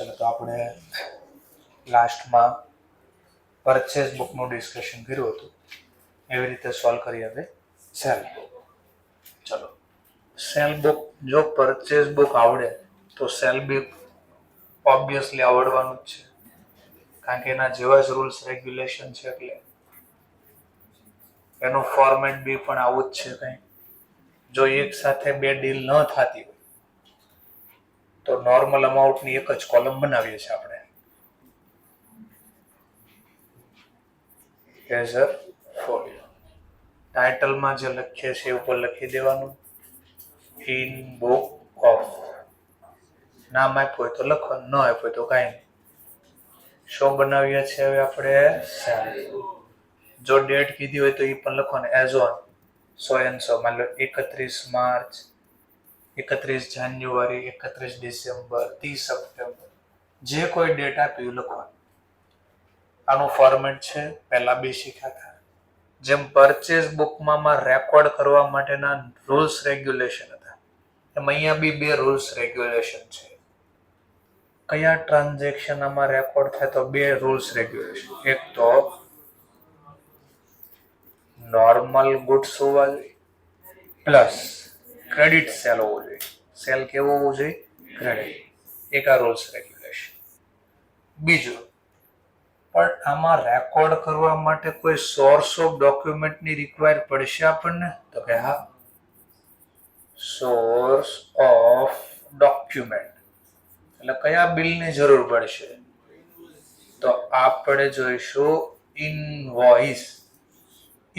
ચલો તો આપણે લાસ્ટમાં પરચેસ બુકનું ડિસ્કશન કર્યું હતું, એવી રીતે સોલ્વ કરીએ હવે સેલ બુક. ચલો, સેલ બુક, જો પરચેસ બુક આવડે તો સેલ બુક ઓબ્વિયસલી આવડવાનું જ છે, કારણ કે એના જેવા જ રૂલ્સ રેગ્યુલેશન છે, એટલે એનું ફોર્મેટ બી પણ આવું જ છે. કંઈ જો એક સાથે બે ડીલ ન થતી હોય તો નોર્મલ અમાઉન્ટની એક જ કોલમ બનાવીએ છીએ આપણે, એઝ અ ફોલિયો. ટાઇટલમાં જે લખીએ છીએ એ ઉપર લખી દેવાનું ઇન બુક ઓફ. નામ આપ્યું હોય તો લખવાનું, ન આપ્યું હોય તો કાંઈ નહીં. શો બનાવીએ છીએ હવે આપણે સેલ. જો ડેટ કીધી હોય તો એ પણ લખવાનું as on so and so. માની લો 31 માર્ચ, 31 જાન્યુઆરી, 31 ડિસેમ્બર, 30 સપ્ટેમ્બર, જે કોઈ ડેટ આપ્યું લખવાનું. આનું ફોર્મેટ છે, પહેલા બી શીખ્યા હતા. જેમ પરચેસ બુકમાં રેકોર્ડ કરવા માટેના રૂલ્સ રેગ્યુલેશન હતા, એમ અહીંયા બી બે રૂલ્સ રેગ્યુલેશન છે. કયા ટ્રાન્ઝેક્શન આમાં રેકોર્ડ થાય તો બે રૂલ્સ રેગ્યુલેશન. એક તો નોર્મલ ગુડ્સ હોવા જોઈએ પ્લસ ક્રેડિટ સેલ હોવો જોઈએ. સેલ કેવો હોવો જોઈએ? ક્રેડિટ. એક આ રૂલ્સ રેગ્યુલેશન. બીજું, પણ આમાં રેકોર્ડ કરવા માટે કોઈ સોર્સ ઓફ ડોક્યુમેન્ટની રિક્વાયર પડશે આપણને? તો કે હા, સોર્સ ઓફ ડોક્યુમેન્ટ એટલે કયા બિલની જરૂર પડશે? તો આપણે જોઈશું ઇનવોઇસ.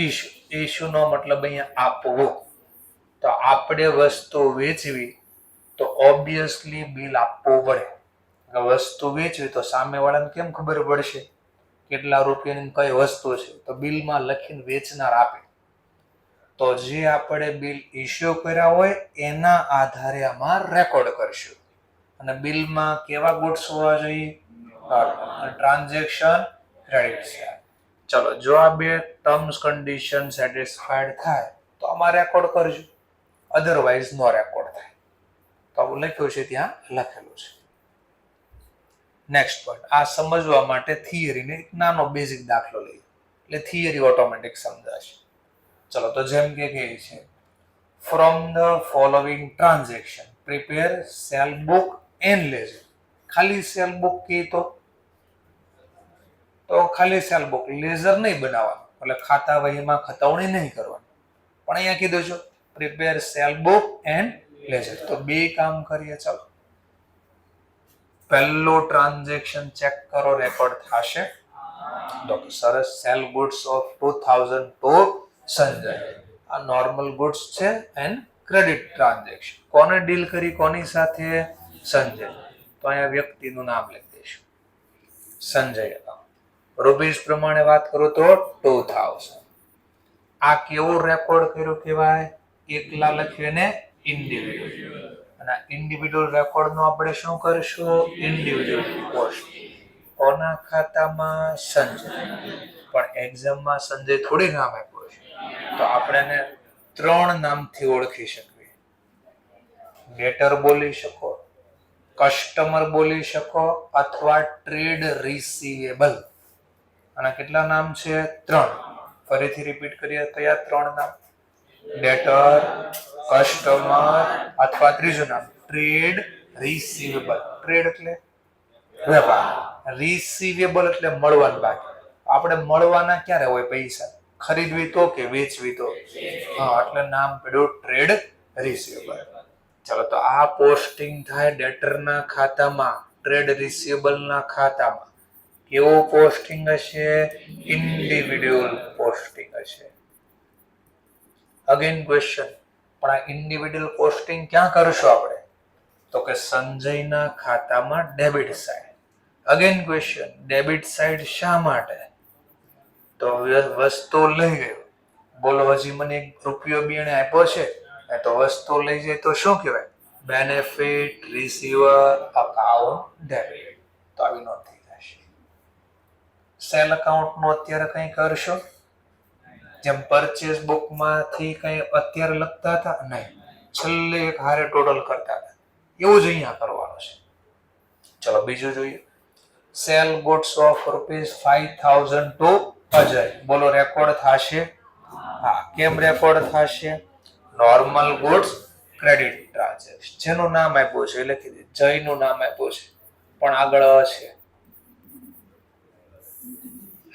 ઇશ્યુ નો મતલબ અહીંયા આપવો. તો આપણે વસ્તુ વેચવી તો ઓબ્વિયસલી બિલ આપવું પડે. વસ્તુ વેચવી તો સામેવાળાને કેમ ખબર પડશે કેટલા રૂપિયાની કઈ વસ્તુ છે? તો બિલમાં લખીને વેચનાર આપે. તો જે આપણે બિલ ઇશ્યુ કર્યા હોય એના આધારે આમાં રેકોર્ડ કરશું. અને બિલમાં કેવા ગુડ્સ હોવા જોઈએ? Transaction credit cell. ચલો, જો આ બે ટર્મ્સ કન્ડિશન સેટિસ્ફાઈડ થાય તો આમાં રેકોર્ડ કરજો, અધરવાઇઝ નો રેકોર્ડ થાય. તો આવું લખ્યું છે, ત્યાં લખેલું છે. નેક્સ્ટ પોઈન્ટ, આ સમજવા માટે થિયરીને એક નાનો બેઝિક દાખલો લઈએ એટલે થિયરી ઓટોમેટિક સમજાશે. ચલો, તો જેમ કે કહે છે from the following transaction prepare sale book and ledger. ખાલી સેલ બુક કહે તો ખાલી સેલ બુક, લેઝર નહીં બનાવવાનું, એટલે ખાતા વહીમાં ખતાવણી નહીં કરવાની. પણ અહીંયા કીધું છે prepare sale book and ledger. તો બે કામ કરીએ. ચાલો, પહેલું ટ્રાન્ઝેક્શન ચેક કરો, રેકોર્ડ થશે. તો સરસ, sell goods of 2000 to Sanjay. આ નોર્મલ ગુડ્સ છે એન્ડ ક્રેડિટ ટ્રાન્ઝેક્શન. કોને ડીલ કરી, કોની સાથે? સંજય. તો અહીંયા વ્યક્તિનું નામ લખી દઈશું, સંજય. રૂપીસ પ્રમાણે વાત કરું તો 2000. આ કેવો રેકોર્ડ કર્યો કહેવાય? એકલા લખ્યું ને ઇન્ડિવિડ્યુઅલ. અને ઇન્ડિવિડ્યુઅલ રેકોર્ડ નો આપણે શું કરશું? Individual post. કોના ખાતામાં? સંજય. પણ એક્ઝામમાં સંજય થોડી નામ આપ્યું છે, તો આપણે એને 3 નામથી ઓળખી શકીએ. ડેટર બોલી શકો, કસ્ટમર બોલી શકો, અથવા ટ્રેડ રિસીવેબલ. અને કેટલા નામ છે? 3. ફરીથી રિપીટ કરીએ, કયા 3 નામ? ડેટર, કસ્ટમર, અથવા ત્રીજું નામ ટ્રેડ રિસીવેબલ. ટ્રેડ એટલે વેપાર, રિસીવેબલ એટલે મળવાનું બાકી. આપણે મળવાના ક્યારે હોય પૈસા? ખરીદવી તો કે વેચવી તો? હા, એટલે નામ પડ્યું ટ્રેડ રિસીવેબલ. ચાલો, તો આ પોસ્ટિંગ થાય ડેટરના ખાતામાં, ટ્રેડ રિસીવેબલના ખાતામાં. કેવું પોસ્ટિંગ હશે? ઇન્ડિવિડ્યુઅલ પોસ્ટિંગ હશે. અગેન ક્વેશ્ચન, પણ આ ઇન્ડિવિડ્યુઅલ પોસ્ટિંગ ક્યાં કરશું આપણે? તો કે સંજયના ખાતામાં debit side. Again question, debit side શા માટે? તો વસ્તુ લઈ ગયો, બોલો હજી મને રૂપિયો બી એને આપ્યો છે, તો વસ્તુ લઈ જાય તો શું કહેવાય? Benefit receiver account debit. તો આવી નોંધ થઈ જશે. સેલ અકાઉન્ટ નું અત્યારે કંઈ કરશો? જેમ પરચેસ બુકમાંથી કંઈ અત્યારે લખતા હતા નહીં, છેલ્લે એક હારે ટોટલ કરતા હતા, એવું જ અહીંયા કરવાનું છે. ચલો બીજું જોઈએ. Sell goods of ₹5,000 to Ajay. બોલો રેકોર્ડ થશે? હા. કેમ રેકોર્ડ થશે? Normal goods credit transaction. જેનું નામ આપ્યું છે લખી દે. જયનું નામ આપ્યું છે પણ આગળ છે,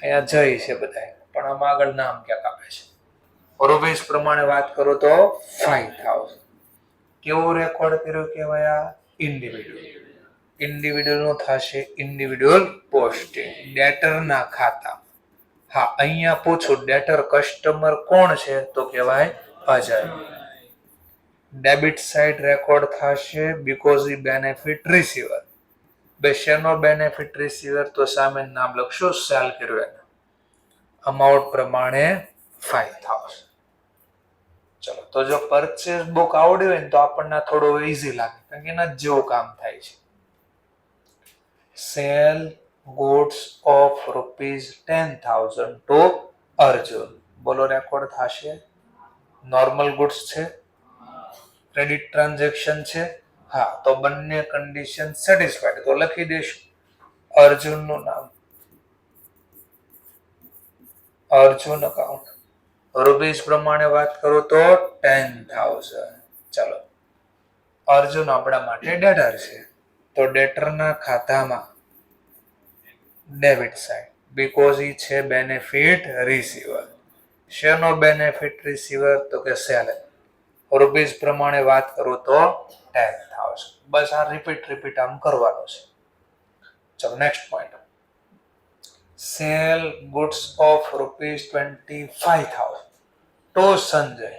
અહીંયા જય છે બધા પણ આમાં આગળ નામ ક્યાંક આપે છે. રૂપીસ પ્રમાણે વાત કરું તો 5,000. કેવું રેકોર્ડ કર્યું કહેવાય? ઇન્ડિવિડ્યુઅલ. ઇન્ડિવિડ્યુઅલ નું થશે ઇન્ડિવિડ્યુઅલ પોસ્ટિંગ ડેટર ના ખાતા. હા, અહીંયા પૂછું ડેટર કસ્ટમર કોણ છે તો કહેવાય અજય. ડેબિટ સાઇડ રેકોર્ડ થશે બીકોઝ ઈ બેનિફિટ રિસીવર. બેશેનો બેનિફિટ રિસીવર તો સામે નામ લખશું સેલ કર્યું એને. અમાઉન્ટ પ્રમાણે 5,000. ચલો તો જો પરચેસ બુક આવડી હોય ને તો આપણને થોડું ઈઝી લાગે કારણ કે એના જેવું કામ થાય છે. Sell goods of ₹10,000 to Arjun. બોલો રેકોર્ડ થશે? નોર્મલ ગુડ્સ છે, ક્રેડિટ ટ્રાન્ઝેક્શન છે. હા, તો બંને કન્ડિશન સેટિસ્ફાઈડ તો લખી દઈશું અર્જુનનું નામ, અર્જુન અકાઉન્ટ. રૂપીસ પ્રમાણે વાત કરું તો 10,000. ચાલો, અર્જુન આપણા માટે ડેટર છે તો ડેટરના ખાતામાં ડેબિટ સાઇડ બીકોઝ ઈ છે બેનિફિટ રિસીવર. શેનો બેનિફિટ રિસીવર તો કે સેલ. રૂપીસ પ્રમાણે વાત કરું તો 10,000. બસ આ રિપીટ આમ કરવાનું છે. ચલો next point. Cell goods of ₹25,000 to Sanjay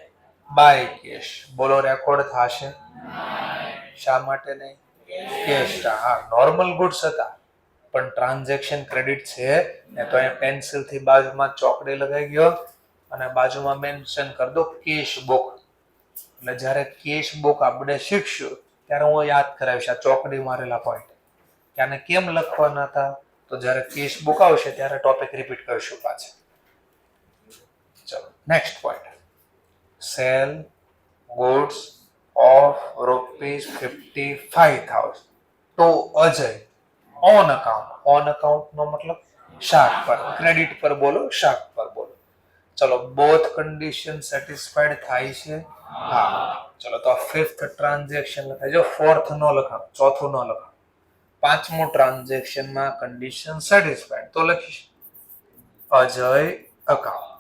by cash. બોલો રેકોર્ડ થશે? શા માટે નહીં? કેશ. હા, નોર્મલ ગુડ્સ હતા પણ ટ્રાન્ઝેક્શન ક્રેડિટ છે ને તો અહીંયા પેન્સિલ થી બાજુમાં ચોકડી લગાવી ગયો અને બાજુમાં મેન્શન કરી દો કેશ બુક. એટલે જ્યારે કેશ બુક આપણે શીખશું ત્યારે હું યાદ કરાવીશ આ ચોકડી મારેલા પોઈન્ટ કે આને કેમ લખવાના હતા. તો જ્યારે કેશ બુક આવશે ત્યારે ટોપિક રિપીટ કરીશું પાછા. ચલો next point. Cell goods of ₹55,000 to Ajay on account. On account નો મતલબ શાક પર, ક્રેડિટ પર બોલો, શાક પર બોલો. ચલો બોથ કન્ડિશન સેટિસ્ફાઈડ થાય છે? હા. ચલો તો ફિફ્થ ટ્રાન્ઝેક્શન લખાય. જો ફોર્થ નો લખાવ, ચોથું નો લખાવ. પાંચમું ટ્રાન્ઝેક્શન માં કન્ડિશન સેટિસ્ફાઈડ તો લખીશ અજય અકાઉન્ટ.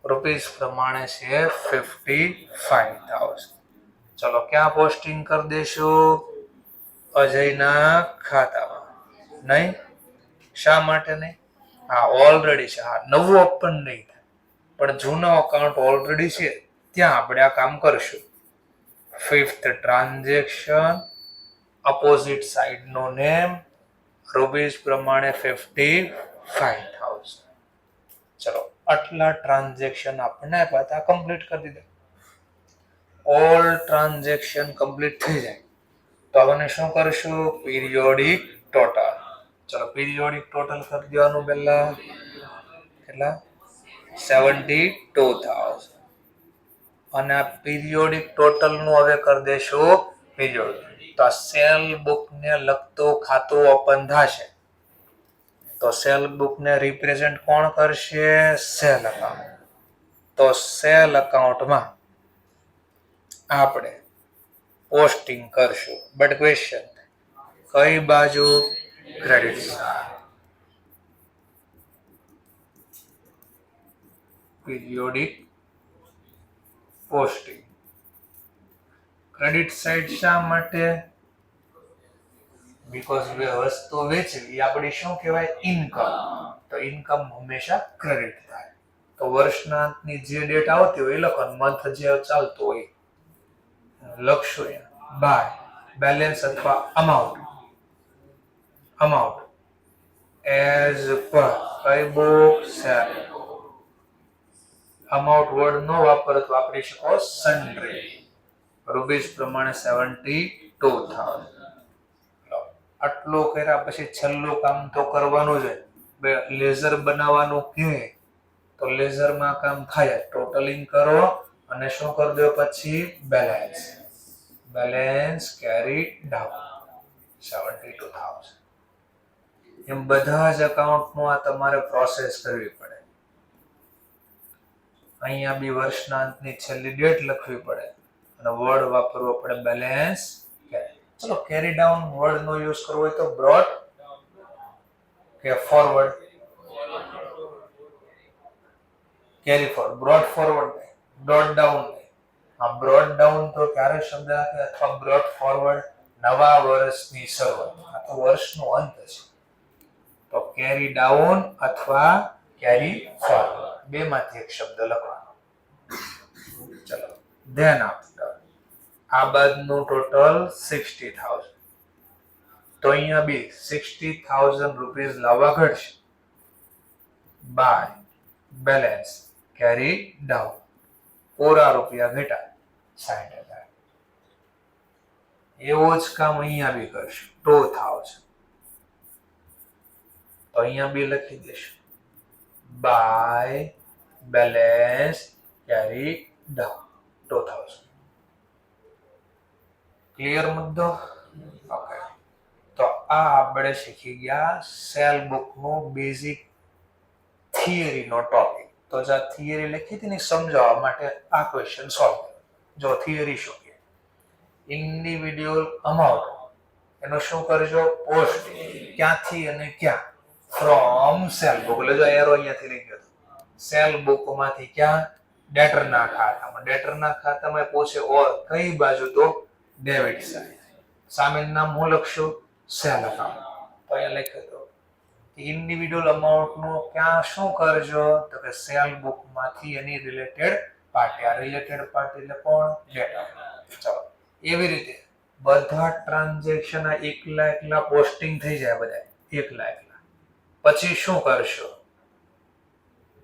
રૂપીસ પ્રમાણે છે 55,000. ચલો ક્યાં પોસ્ટિંગ કરી દેશું? અજયના ખાતામાં. નહીં? શા માટે નહીં? હા, ઓલરેડી છે. હા, નવું ઓપન નહીં થાય પણ જૂનો અકાઉન્ટ ઓલરેડી છે ત્યાં આપણે આ કામ કરશું. ફિફ્થ ટ્રાન્ઝેક્શન, અપોઝિટ સાઇડ નો નેમ, રૂપીસ પ્રમાણે 55,000. ચલો આટલા ટ્રાન્ઝેક્શન આપણને આપ્યા હતા, કમ્પ્લીટ કરી દીધા. ઓલ ટ્રાન્ઝેક્શન કમ્પ્લીટ થઈ જાય તો આપણે શું કરશું? Periodic total. ચલો પીરિયોડિક ટોટલ કરી દેવાનું પહેલા. કેટલા? 72,000. અને આ પીરિયોડિક ટોટલ નું હવે કરી દેશું પીરિયોડિક. તો આ સેલ બુક ને લગતું ખાતું ઓપન થશે તો સેલ બુક ને રિપ્રેઝેન્ટ કોણ કરશે? Cell account. તો સેલ અકાઉન્ટમાં આપણે પોસ્ટિંગ કરશું. બટ ક્વેશ્ચન, કઈ બાજુ? Credit side. Periodic posting credit side શા માટે? બીકોઝ વસ્તુ વેચવી આપણી શું કહેવાય? ઇન્કમ. તો ઇન્કમ હંમેશા ક્રેડિટ થાય. તો વર્ષના અંતની જે ડેટ આવતી હોય એ લખવાનું, મંથ જે ચાલતું હોય લખશું અહીંયા. બાય બેલેન્સ અથવા અમાઉન્ટ. અમાઉન્ટ એઝ પર કઈ બુક? સેલ. અમાઉન્ટ વર્ડ નો વાપરો તો વાપરી શકો સન્ડ્રી. રૂપીસ પ્રમાણે 72,000. આટલું કર્યા પછી છેલ્લું કામ તો કરવાનું છે. લેઝર બનાવવાનું કે તો લેઝરમાં કામ થાય. ટોટલિંગ કરો અને શું કરી દો પછી? બેલેન્સ. Balance carry down 72,000. એમ બધા જ એકાઉન્ટનું આ તમારે પ્રોસેસ કરવી પડે. અહીંયા બી વર્ષના અંતની છેલ્લી ડેટ લખવી પડે અને વર્ડ વાપરવો પડે બેલેન્સ કેરી. ચલો કેરી ડાઉન વર્ડનો યુઝ કરવો હોય તો બ્રોટ કે forward? Carry forward. Brought forward નહીં, બ્રોટ ડાઉન નહીં. આ બ્રોટ ડાઉન તો ક્યારે શબ્દ આપે અથવા બ્રોટ ફોરવર્ડ નવા વર્ષની શરૂઆત, આ તો વર્ષનો અંત છે. તો કેરી ડાઉન અથવા કેરી ફોરવર્ડ બેમાંથી એક શબ્દ લખવાનો. ચલો ધેન આફ્ટર આ બાદનું ટોટલ 60,000. તો અહીંયા બી 60,000 રૂપીસ લાવવા ઘટશે બાય બેલેન્સ કેરી ડાઉન. પૂરા રૂપિયા ઘટ્યા 60,000. એવું જ કામ અહીંયા બી કરશું 2,000. તો અહીંયા બી લખી દઈશું by balance carry down 2,000. Clear મુદ્દો? ઓકે. તો આ આપણે શીખી ગયા સેલ બુકનો બેઝિક થિયરીનો ટોપિક. તો જે થિયરી લખી હતી ને સમજાવવા માટે આ ક્વેશ્ચન સોલ્વ કર્યો. જો થિયરી શું કે ઇન્ડિવિડ્યુઅલ અમાઉન્ટ એનો શું કરજો પોસ્ટ ક્યાંથી અને ક્યાં ફ્રોમ સેલ બુક. એટલે જો એરો અહીંયાથી લઈ ગયો સેલ બુકમાંથી ક્યાં ડેટરના ખાતામાં. ડેટરના ખાતામાં પૂછે ઓર કઈ બાજુ તો ડેબિટ સાઇડ. સામેનું નામ હું લખશું સેલ અકાઉન્ટ. તો અહીંયા લખ્યું તો ઇન્ડિવિડ્યુઅલ અમાઉન્ટનું ક્યાં શું કરજો તો કે સેલ બુકમાંથી એની રિલેટેડ પાર્ટી. આ રિલેટેડ પાર્ટી એટલે કોણ? ડેટા. ચલો એવી રીતે બધા ટ્રાન્ઝેક્શન આ એકલા પોસ્ટિંગ થઈ જાય બધા એકલા. પછી શું કરશો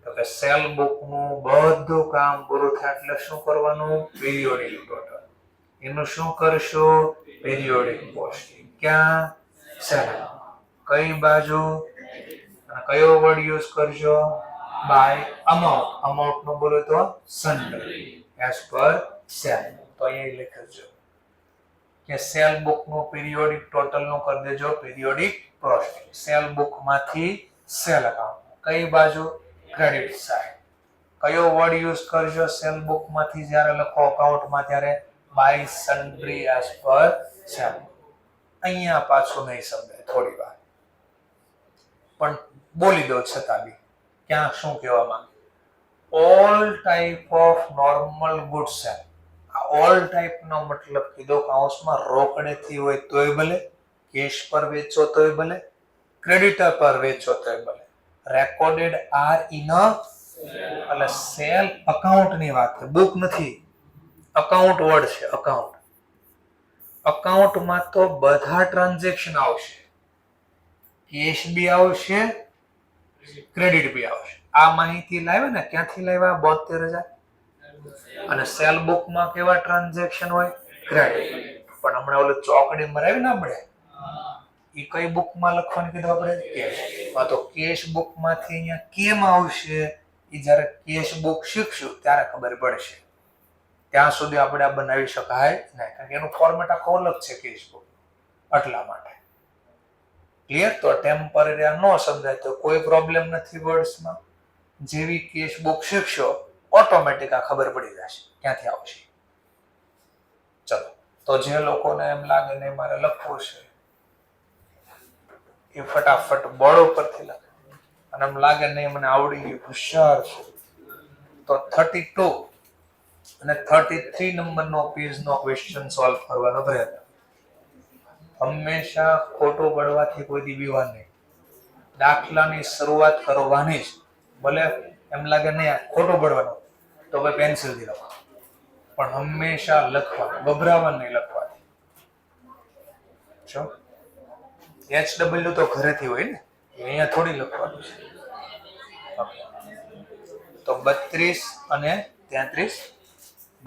તો કે સેલ બુકનું બધું કામ પૂરું થાય એટલે શું કરવાનું? Periodic total. એનું શું કરશો? Periodic posting. ક્યાં? સેલ. કઈ બાજુ અને કયો વર્ડ યુઝ કરજો? By amount. અમાઉન્ટ નું બોલો તો સન્ડ્રી એઝ પર સેલ. તો અહીંયા લખજો કે સેલ બુક નું પિરિયોડિક ટોટલ નું કરી દેજો પિરિયોડિક પોસ્ટિંગ. સેલ બુક માંથી સેલ અકાઉન્ટ કઈ બાજુ? Credit side. કયો વર્ડ યુઝ કરજો સેલ બુક માંથી જ્યારે લખો અકાઉન્ટમાં ત્યારે? By sundry as per sale. અહીંયા પાછું નહીં સમજાય થોડી વાર પણ બોલી દો છતાં બી ક્યાં શું કહેવા માંગે? All type of normal good cell. આ ઓલ ટાઈપ નો મતલબ કીધો કાઉન્સમાં રોકડેથી હોય તોય ભલે, કેશ પર વેચો તોય ભલે, ક્રેડિટર પર વેચો તોય ભલે. રેકોર્ડેડ આર ઇન એટલે સેલ અકાઉન્ટ ની વાત છે, બુક નથી. અકાઉન્ટ વર્ડ છે અકાઉન્ટ. અકાઉન્ટમાં તો બધા ટ્રાન્ઝેક્શન આવશે. કેશ બી આવશે, ક્રેડિટ બી આવશે. આ માહિતી લાવ્યા ને ક્યાંથી લાવ્યા? 72,000. અને સેલ બુકમાં કેવા ટ્રાન્ઝેક્શન હોય? ક્રેડિટ. પણ હમણાં ઓલો ચોકડી મરાવી ને આપણે એ કઈ બુકમાં લખવાનું કીધું આપણે? કેશ. તો કેશ બુકમાંથી અહીંયા કેમ આવશે એ જ્યારે કેશ બુક શીખશું ત્યારે ખબર પડશે. ત્યાં સુધી આપણે આ બનાવી શકાય નહીં કારણ કે એનું ફોર્મેટ આખો અલગ છે કેશ બુક. એટલા માટે ક્લિયર? તો ટેમ્પરરી આ ન સમજાય તો કોઈ પ્રોબ્લેમ નથી વર્ડ્સમાં. જેવી કેશ બુક શીખશો ઓટોમેટિક આ ખબર પડી જશે ક્યાંથી આવશે. ચલો તો જે લોકોને એમ લાગે ને મારે લખવું છે એ ફટાફટ બોર્ડ ઉપરથી લખે અને એમ લાગે નહીં મને આવડી ગયું હોશિયાર છે તો 32 અને 33 નંબરનો પેજનો ક્વેશ્ચન સોલ્વ કરવાનો પ્રયત્ન. હંમેશા ખોટું પડવાથી કોઈ દી બીવા નહીં. દાખલાની શરૂઆત કરવાની જ. ભલે એમ લાગે નહીં ખોટું પડવાનું તો ભાઈ પેન્સિલથી લખો પણ હંમેશા લખવાનું, ગભરાવાનું નહીં લખવાથી. જો HW તો ઘરેથી હોય ને, અહીંયા થોડી લખવાનું છે. તો 32 અને 33,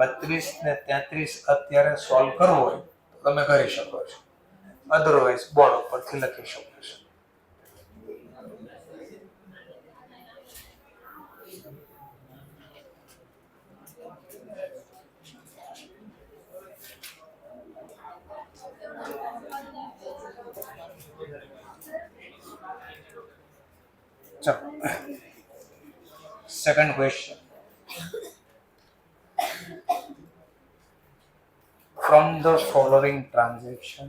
32 ને 33 અત્યારે સોલ્વ કરવો હોય તો તમે કરી શકો છો. અધરવાઇઝ બોર્ડ ઉપરથી લખી શકો છો. ચલો second question. From the following transaction,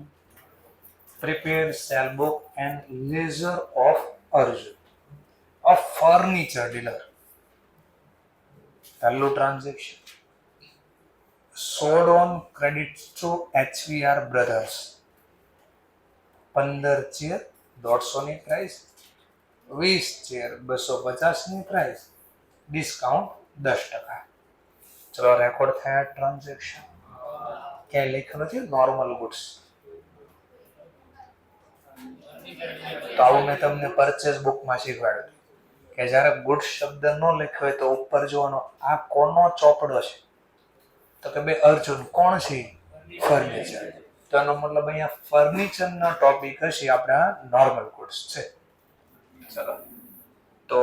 prepare sale book and ledger of Arjun, a furniture dealer. પહેલું transaction sold on credit to HVR Brothers. 15 chair 150 ની પ્રાઇસ, 20 ચેર 250 ની પ્રાઇસ, ડિસ્કાઉન્ટ 10%. ચલો રેકોર્ડ થયા ટ્રાન્ઝેક્શન. ક્યાંય લખ્યું નથી નોર્મલ ગુડ્સ. તો આવું મેં તમને પરચેસ બુકમાં શીખવાડ્યું કે જ્યારે ગુડ્સ શબ્દ ન લખ્યો હોય તો ઉપર જોવાનો આ કોનો ચોપડો છે, તો કે ભાઈ અર્જુન કોણ છે? ફર્નિચર. તો એનો મતલબ અહીંયા ફર્નિચરનો ટોપિક હશે, આપણા નોર્મલ ગુડ્સ છે. ચલો તો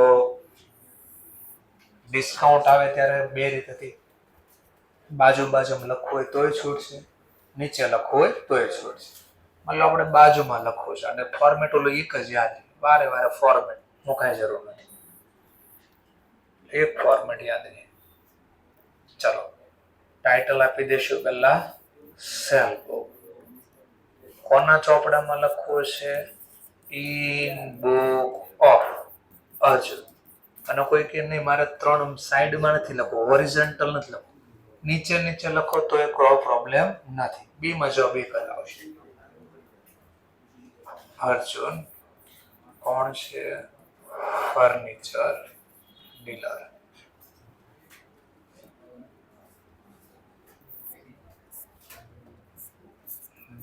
ડિસ્કાઉન્ટ આવે ત્યારે બે રીત હતી. બાજુમાં લખવું હોય તોય છૂટ છે, નીચે લખવું હોય તોય છૂટ છે. મતલબ આપણે બાજુમાં લખવું છે અને ફોર્મેટ ઓલું એક જ યાદ, વારે વારે ફોર્મેટ મુકાય જરૂર નથી, એક ફોર્મેટ યાદ રહે. ચલો ટાઇટલ આપી દેશું પહેલા સેલ બુક. કોના ચોપડામાં લખવું છે? In book of Arjun. અને કોઈ કે નહીં મારે 3 સાઈડમાં નથી લખવું, હોરિઝોન્ટલ નથી લખવું, નીચે નીચે લખો તો એ કોઈ પ્રોબ્લેમ નથી, બીમાં જવાબ એક જ આવશે. અર્જુન કોણ છે? Furniture dealer.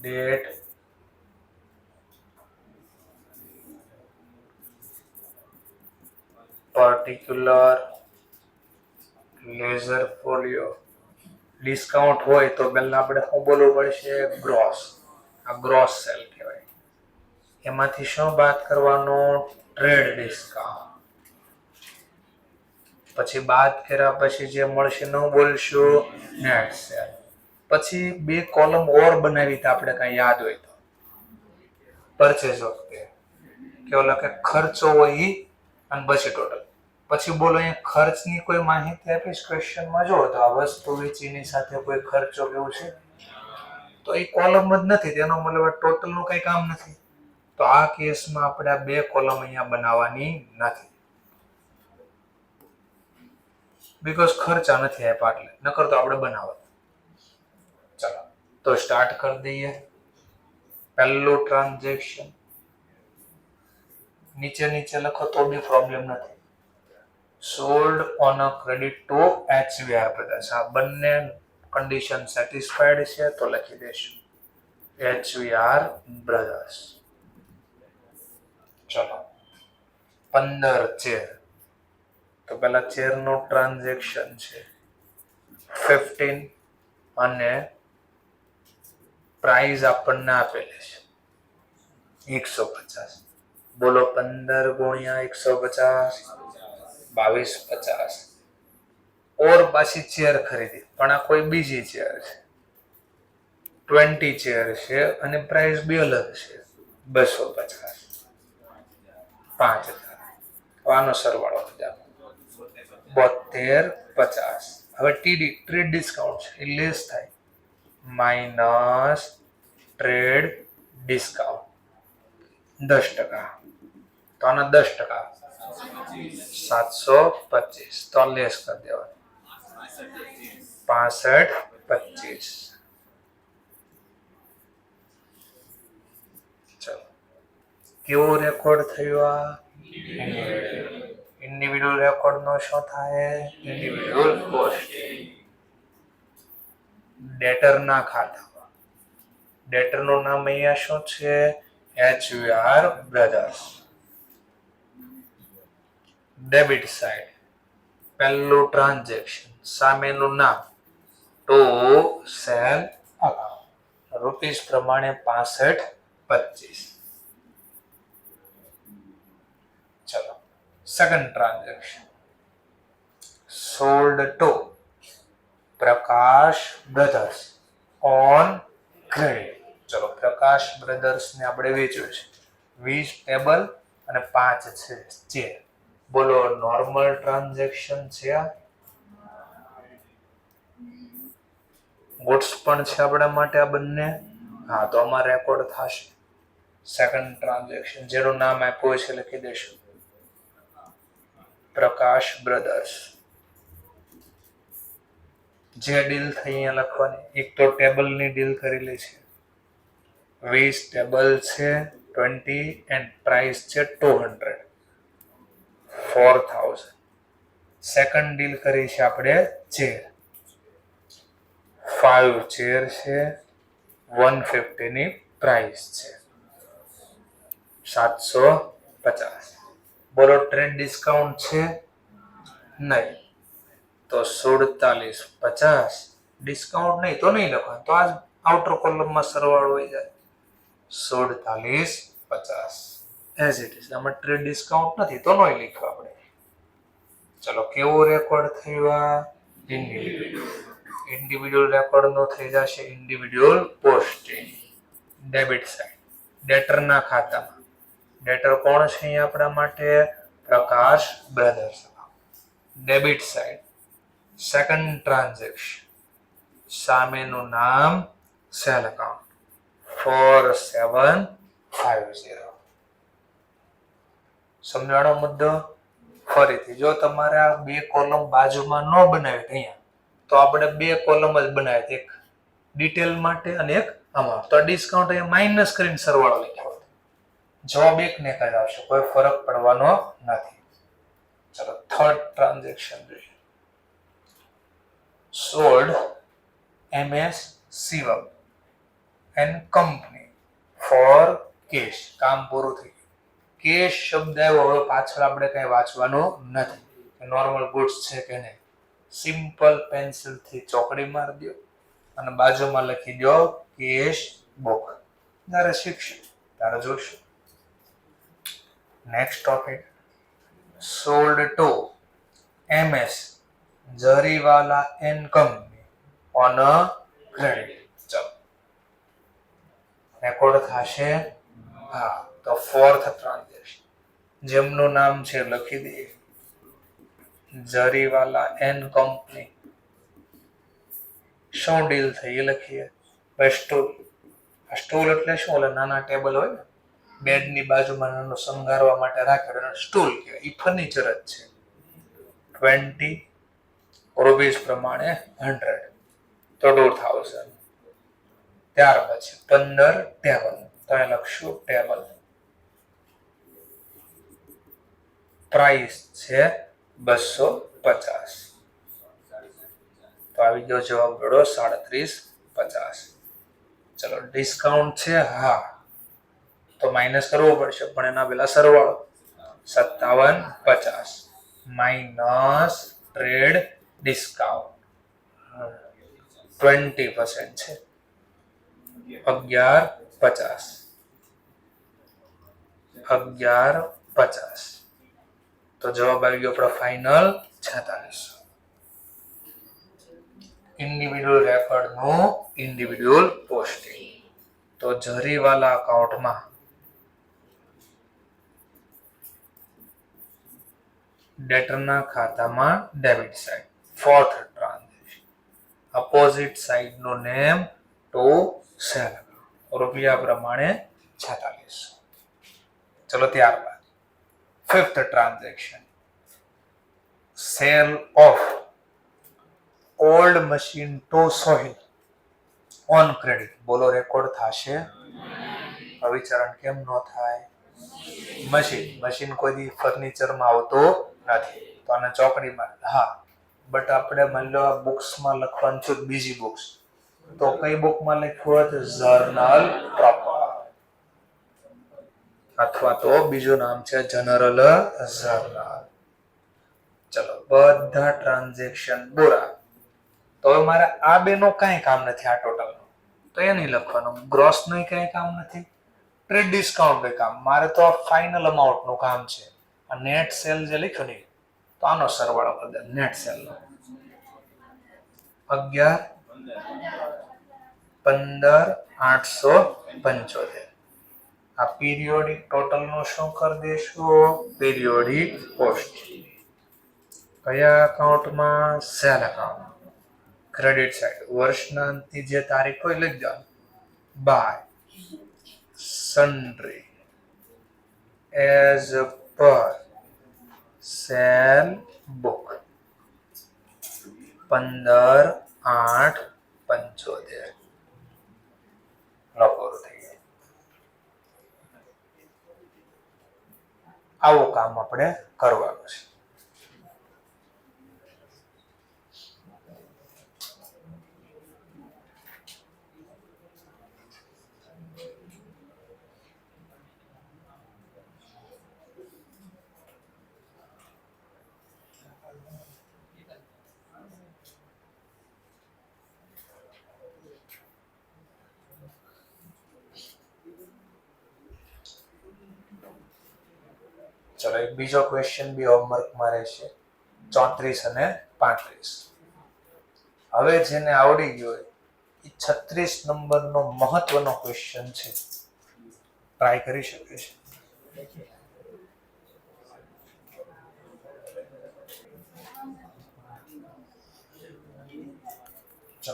Date particular ledger folio. Discount હોય તો પહેલા આપણે શું બોલવું પડશે? ગ્રોસ. આ ગ્રોસ સેલ કહેવાય. એમાંથી શું બાદ કરવાનો? Trade discount. પછી બાદ કર્યા પછી જે મળશે ન બોલશું નેટ સેલ. પછી 2 કોલમ ઓર બનાવી તો આપણે કઈ યાદ હોય તો પરચેઝ વખતે કે ઓલા કે ખર્ચો હોય ઈ અને પછી ટોટલ. પછી બોલો અહીંયા ખર્ચની કોઈ માહિતી આપીશ ક્વેશ્ચનમાં. જો તો આ વસ્તુ વેચીની સાથે કોઈ ખર્ચો કેવું છે તો એ કોલમ જ નથી, તેનો મતલબ ટોટલ નું કઈ કામ નથી. તો આ કેસમાં આપણે આ 2 કોલમ અહીંયા બનાવવાની નથી, બીકોઝ ખર્ચા નથી આપ્યા એટલે, નકર તો આપણે બનાવત. ચલો તો સ્ટાર્ટ કરી દઈએ. પહેલું ટ્રાન્ઝેક્શન નીચે નીચે લખો તો બી પ્રોબ્લેમ નથી. Sold on a credit two HVR Brothers. આ બંને કન્ડિશન સેટિસ્ફાઈડ છે તો લખી દેશું HVR Brothers. ચલો 15 ચેર. તો પેલા ચેર નું ટ્રાન્ઝેક્શન છે 15 અને પ્રાઇસ આપણને આપેલી છે 150. બોલો 15 ગુણ્યા 150 2250. ઓર પાછી ચેર ખરીદી, પણ આ કોઈ બીજી ચેર છે, 20 ચેર છે અને પ્રાઇસ બી અલગ છે 250 5000. આનો સરવાળો 7250. હવે ટ્રેડ ડિસ્કાઉન્ટ છે એ લેસ થાય, માઇનસ ટ્રેડ ડિસ્કાઉન્ટ 10%. તો આના 10% 725. તો લેસ કરી દેવાનું 6525. ચલો કેવો રેકોર્ડ થયો? આ ઇન્ડિવિડ્યુઅલ રેકોર્ડ નો શું થાય? Individual costing. ડેટર ના ખાતામાં ડેટર નું નામ અહીંયા શું છે? HVR Brothers. ડેબિટ સાઇડ પહેલું ટ્રાન્ઝેક્શન, સામેનું નામ ટુ સેલ અકાઉન્ટ, રૂપીસ પ્રમાણે 6525. ચલો second transaction sold to Prakash brothers on credit. ચલો પ્રકાશ બ્રધર્સ ને આપણે વેચ્યું છે 20 ટેબલ અને 5 છે ચેર. બોલો નોર્મલ ટ્રાન્ઝેક્શન છે આ? ગુડ્સ પણ છે આપણા માટે આ બંને. હા, તો આમાં રેકોર્ડ થશે. સેકન્ડ ટ્રાન્ઝેક્શન જેનું નામ આપ્યું છે લખી દેશું, પ્રકાશ બ્રધર્સ. જે ડીલ થઈ અહીંયા લખવાની, એક તો ટેબલની ડીલ કરેલી છે, 20 ટેબલ છે, 20 એન્ડ પ્રાઇસ છે 200, 4000. સેકન્ડ ડીલ કરી છે આપણે ચેર, 5 ચેર છે, 150 ની પ્રાઇસ છે, 750. બોલો ટ્રેડ ડિસ્કાઉન્ટ છે? નહીં. તો 4750. ડિસ્કાઉન્ટ નહીં તો નહીં લખવાનું, તો આ આઉટર કોલમમાં સરવાળો હોય જાય, 4750 એઝ ઇટ ઇઝ. આમાં ટ્રેડ ડિસ્કાઉન્ટ નથી તો નહીં લખ્યું આપણે. ચલો, કેવો રેકોર્ડ થયો? ઇન્ડિવિડ્યુઅલ રેકોર્ડ નો થઈ જશે ઇન્ડિવિડ્યુઅલ પોસ્ટિંગ. ડેબિટ સાઇડ, ડેટરના ખાતામાં. ડેટર કોણ છે અહીંયા આપણા માટે? Prakash brothers. Debit side, second transaction, સામેનું નામ સેલ અકાઉન્ટ, 4750. સમજાણો મુદ્દો? ફરીથી, જો તમારે આ બે કોલમ બાજુમાં ન બનાવી અહીંયા, તો આપણે બે કોલમ જ બનાવી, એક ડિટેલ માટે અને એક આમાં. તો ડિસ્કાઉન્ટ અહીંયા માઇનસ કરીને સરવાળો લખ્યો હતો. જવાબ એક ને જ આવશે, કોઈ ફરક પડવાનો નથી. ચલો, થર્ડ ટ્રાન્ઝેક્શન જોઈએ. Sold MS Shivam and company for cash. કામ પૂરું થઈ ગયું. કેશ શબ્દ આવ્યો, હવે પાછળ આપણે કઈ વાંચવાનું નથી, નોર્મલ ગુડ્સ છે કે નહીં. સિમ્પલ પેન્સિલ થી ચોકડી મારી દો અને બાજુમાં લખી દો કેશ બુક. તારે શીખશું, તારે જોઈશું. Next topic, sold to MS Jariwala and company on a credit. ચલો, રેકોર્ડ થશે. હા, તો ફોર્થ ટ્રાન્ઝેક્શન જેમનું નામ છે લખી દઈએ, જરીવાલા એન્ડ કંપની. શું ડીલ થઈ એ લખીએ. સ્ટૂલ. સ્ટૂલ એટલે શું? ઓલા નાના ટેબલ હોય ને, બેડની બાજુમાં નાનું શણગારવા માટે રાખેલું સ્ટૂલ કહેવાય. એ ફર્નિચર જ છે. 20 રૂપીસ પ્રમાણે 100, તો 2000. ત્યાર પછી 15 ટેબલ, તો અહીં લખશું ટેબલ. પ્રાઇસ છે 250. તો આવી ગયો જવાબ ગળો 3750. ચલો, ડિસ્કાઉન્ટ છે? હા, તો માઇનસ કરવો પડશે, પણ એના પેલા સરવાળો 5750 માઇનસ ટ્રેડ ડિસ્કાઉન્ટ 20% છે, 1150. 1150. તો જવાબ આવી ગયો આપણો ફાઇનલ 46. ઇન્ડિવિડ્યુઅલ રેકોર્ડ નું ઇન્ડિવિડ્યુઅલ પોસ્ટિંગ. તો જરીવાલા અકાઉન્ટમાં ડેટરના ખાતામાં debit side, fourth transaction. Opposite side નું નેમ ટુ સેલ, રૂપિયા પ્રમાણે 46. ચલો, ત્યારબાદ fifth transaction, sale of old machine to Sohil on credit. બોલો રેકોર્ડ થશે? અવિચરણ કેમ ન થાય? મશીન કોઈ દી ફર્નિચરમાં આવતો નથી, તો આને ચોકડીમાં. હા, બટ આપણે માની લો બુક્સમાં લખવાનું છે બીજી બુક્સ, તો કઈ બુકમાં લખ્યું હોત? જર્નલ પ્રોપર, અથવા તો બીજું નામ છે જનરલ જર્નલ. ચલો, બધા ટ્રાન્ઝેક્શન પૂરા. તો હવે મારે આ બે નો કઈ કામ નથી, આ ટોટલ નો, તો એ નહીં લખવાનું. ગ્રોસ નું કઈ કામ નથી, ટ્રેડ ડિસ્કાઉન્ટ નું કામ. મારે તો આ ફાઇનલ અમાઉન્ટ નું કામ છે. આ નેટ સેલ જે લખ્યું ને, તો આનો સરવાળો કરી દે. નેટ સેલ નો 11, 15, 875. આ પીરિયોડિક ટોટલ નું શું કરી દઈશું? Periodic cost. કયા એકાઉન્ટમાં? Cell account. ક્રેડિટ સાઇડ વર્ષના અંતની જે તારીખ હોય લખી દો. By sundry as per sale book 15/8/75 લખો થઈ ગયું. આવું કામ આપણે કરવાનું છે. ચલો એક બીજો ક્વેશ્ચન બી હોમવર્કમાં રહેશે 34 અને 35. હવે જેને આવડી ગયો હોય એ 36 નંબરનો મહત્વનો ક્વેશ્ચન છે, ટ્રાય કરી શકે છે. ચલો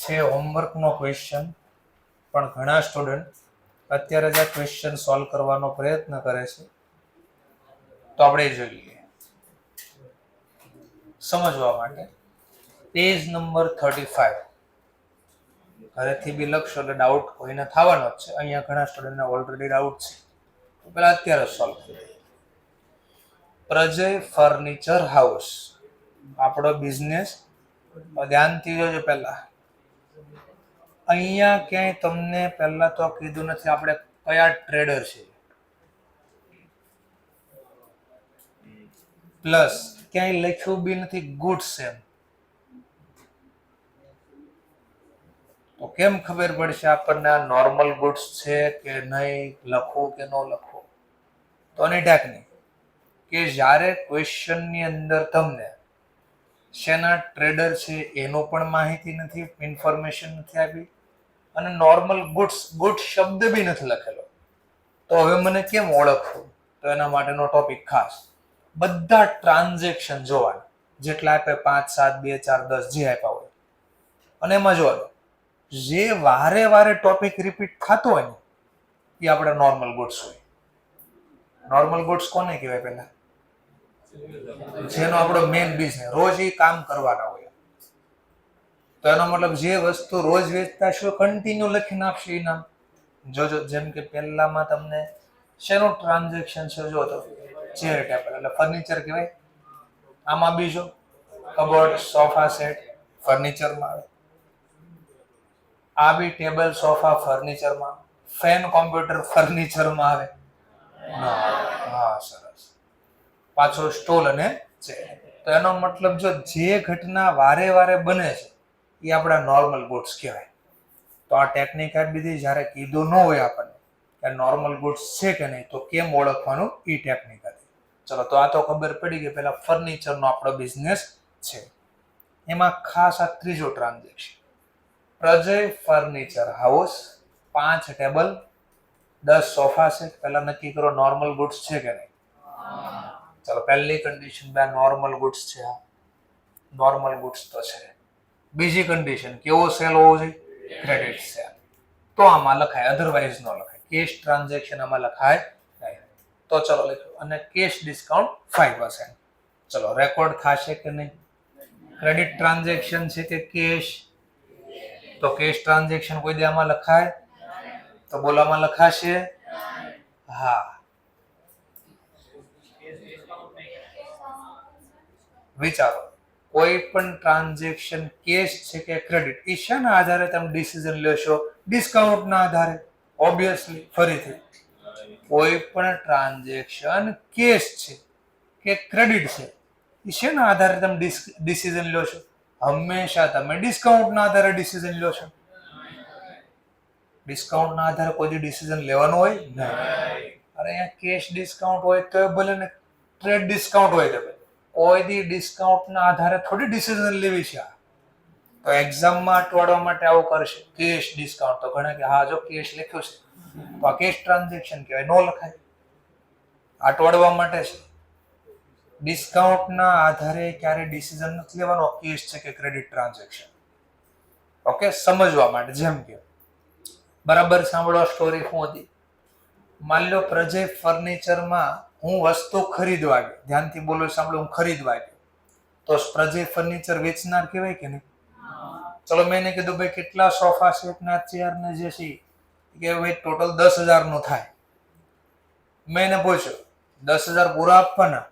છે હોમવર્કનો ક્વેશ્ચન, પણ ઘણા સ્ટુડન્ટ અત્યારે જ આ ક્વેશ્ચન સોલ્વ કરવાનો પ્રયત્ન કરે છે, તો આપણે જોઈએ સમજવા માટે. પેજ નંબર 35 ઘરેથી બી લખશો એટલે ડાઉટ કોઈને થવાનો જ છે. અહીંયા ઘણા સ્ટુડન્ટને ઓલરેડી ડાઉટ છે, તો પેલા અત્યારે સોલ્વ કરી દઈએ. પ્રજય ફર્નિચર હાઉસ આપણો બિઝનેસ. ધ્યાનથી જોજો. પહેલા અહીંયા ક્યાંય તમને પહેલા તો કીધું નથી આપણે કયા ટ્રેડર છે, પ્લસ ક્યાંય લખ્યું બી નથી ગુડ્સ એમ. તો કેમ ખબર પડશે આપણને આ નોર્મલ ગુડ્સ છે કે નહીં? લખવું કે ન લખવું? તો આની ટેકનિક કે જ્યારે ક્વેશ્ચનની અંદર તમને શેના ટ્રેડર છે એનો પણ માહિતી નથી, ઇન્ફોર્મેશન નથી આપી, અને નોર્મલ ગુડ્સ શબ્દ બી નથી લખેલો, તો હવે મને કેમ ઓળખવું? તો એના માટેનો ટોપિક ખાસ બધા ટ્રાન્ઝેક્શન જોવાના, જેટલા આપ્યા 5, 7, 2, 4, 10 જે આપ્યા હોય, અને એમાં જોવાનું જે વારે વારે ટોપિક રિપીટ થતો હોય ને એ આપણે નોર્મલ ગુડ્સ હોય. નોર્મલ ગુડ્સ કોને કહેવાય? પહેલા જેનો આપણો મેઇન બિઝનેસ, રોજ એ કામ કરવાના હોય. તો એનો મતલબ જે વસ્તુ રોજ વેચતા છો કન્ટિન્યુ લખીને આપશે એ નામ. જોજો જેમ કે પહેલામાં તમને શેનું ટ્રાન્ઝેક્શન છે જો તો ચેર ટેબલ એટલે ફર્નિચર કહેવાય. આમાં બીજો કબોર્ડ સોફા સેટ ફર્નિચરમાં આવે. આ બી ટેબલ સોફા ફર્નિચરમાં. ફેન કોમ્પ્યુટર ફર્નિચરમાં આવે? હા સરસ. પાછો સ્ટોલ અને ચેર. તો એનો મતલબ જો જે ઘટના વારે વારે બને છે એ આપણા નોર્મલ ગુડ્સ કહેવાય. તો આ ટેકનિક આપી દીધી. જ્યારે કીધું ન હોય આપણને કે નોર્મલ ગુડ્સ છે કે નહીં તો કેમ ઓળખવાનું, એ ટેકનિક હતી. ચલો તો આ તો ખબર પડી ગઈ. પેલા ફર્નિચરનો આપણો બિઝનેસ છે, એમાં ખાસ આ ત્રીજો transaction Prajay furniture house. 5 table 10 sofa છે. પહેલા નક્કી કરો નોર્મલ ગુડ્સ છે કે નહીં. ચલો પહેલી કન્ડિશન બે નોર્મલ ગુડ્સ છે. નોર્મલ ગુડ્સ તો છે. બીજી કન્ડિશન કેવો સેલ હોવો જોઈએ? Credit cell. તો આમાં લખાય, અધરવાઇઝ ન લખાય. કેશ ટ્રાન્ઝેક્શન આમાં લખાય નહીં. તો ચલો લખ્યું. અને કેશ ડિસ્કાઉન્ટ 5%. ચલો રેકોર્ડ થશે કે નહીં? ક્રેડિટ ટ્રાન્ઝેક્શન છે કે કેશ? તો કેશ ટ્રાન્ઝેક્શન કોઈ દે આમાં લખાય? તો બોલામાં લખાશે? હા. વિચારો કોઈ પણ ટ્રાન્ઝેક્શન કેશ છે કે ક્રેડિટ, એ શેના આધારે તમે ડિસિઝન લેશો? ડિસ્કાઉન્ટના આધારે. ઓબ્વિયસલી. ફરીથી કોઈ પણ ટ્રાન્ઝેક્શન કેશ છે કે ક્રેડિટ છે એ શેના આધારે તમે ડિસિઝન લો છો? હંમેશા તમે ડિસ્કાઉન્ટના આધારે ડિસિઝન લો છો. ડિસ્કાઉન્ટના આધારે કોઈ ડિસિઝન લેવાનું હોય નહીં. અરે અહીંયા કેશ ડિસ્કાઉન્ટ હોય તો ભલે ને ટ્રેડ ડિસ્કાઉન્ટ હોય તો કોઈ દી ડિસ્કાઉન્ટના આધારે થોડી ડિસિઝન લેવી છે. તો એક્ઝામમાં અટવાડવા માટે આવું કરશે કેશ ડિસ્કાઉન્ટ. તો ઘણા કે હા જો કેશ લખ્યું છે તો આ કેશ ટ્રાન્ઝેક્શન કહેવાય, નો લખાય. આ ટોળવા માટે છે. ડિસ્કાઉન્ટના આધારે ક્યારે ડિસિઝન નથી લેવાનો કેશ છે કે ક્રેડિટ ટ્રાન્ઝેક્શન. ઓકે, સમજવા માટે. જેમ કે બરાબર સાંભળો, સ્ટોરી શું હતી. માની લો પ્રજય ફર્નિચરમાં હું વસ્તુ ખરીદવા ગયો, ધ્યાનથી બોલો, સાંભળો, હું ખરીદવા ગયો, તો પ્રજય ફર્નિચર વેચનાર કહેવાય કે નહીં? ચલો, મેં એને કીધું ભાઈ કેટલા સોફા સેટ ના ચેર ને જે છે કે ભાઈ ટોટલ 10,000 નું થાય. મેં એને પૂછ્યું 10,000 પૂરા આપવાના?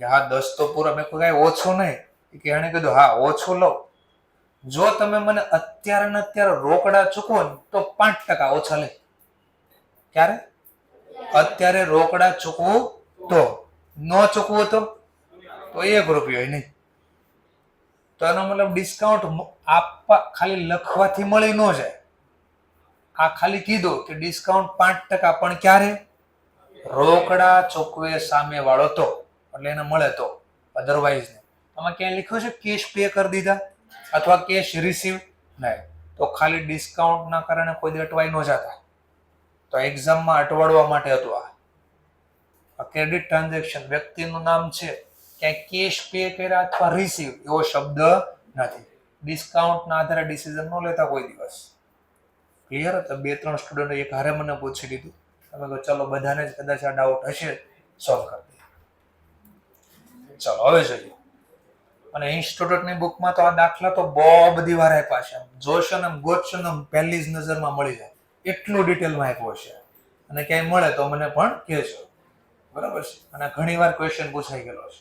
કે હા 10 તો પૂરા. મેં કઈ ઓછું નહીં? કે એને કીધું હા ઓછું લઉં. જો તમે મને અત્યારે ને અત્યારે રોકડા ચૂકવો ને તો 5% ઓછા લે. ક્યારે? અત્યારે રોકડા ચૂકવું તો, ન ચૂકવું તો 1 રૂપિયો નહીં. તો એનો મતલબ ડિસ્કાઉન્ટ આપવા ખાલી લખવાથી મળી ન જાય. આ ખાલી કીધું કે ડિસ્કાઉન્ટ 5%, પણ ક્યારે? રોકડા ચૂકવે સામે વાળો તો, એટલે એને મળે તો, અધરવાઇઝ નહીં. આમાં ક્યાંય લખ્યું છે કેશ પે કરી દીધા અથવા કેશ રિસીવ? નહીં. તો ખાલી ડિસ્કાઉન્ટના કારણે કોઈ અટવાઈ ન જતા. તો એક્ઝામમાં અટવાડવા માટે હતું આ ક્રેડિટ ટ્રાન્ઝેક્શન. વ્યક્તિનું નામ છે, ક્યાંય કેશ પે કર્યા અથવા રિસીવ એવો શબ્દ નથી. ડિસ્કાઉન્ટના આધારે ડિસિઝન ન લેતા કોઈ દિવસ. ક્લિયર? તો 2-3 સ્ટુડન્ટો એક હારે મને પૂછી લીધું. તમે કહો ચલો બધાને જ કદાચ આ ડાઉટ હશે, સોલ્વ કરી દઈએ. ચલો હવે જોઈએ. અને ઇન્સ્ટિટ્યૂટની બુકમાં તો આ દાખલા તો બહુ બધી વાર આપ્યા છે. જોશો ને ગોતશો ને પહેલી જ નજરમાં મળી જાય, એટલું ડિટેલમાં આપ્યો છે. અને ક્યાંય મળે તો મને પણ કહેજો, બરાબર છે? અને ઘણી વાર ક્વેશ્ચન પૂછાઈ ગયેલો છે.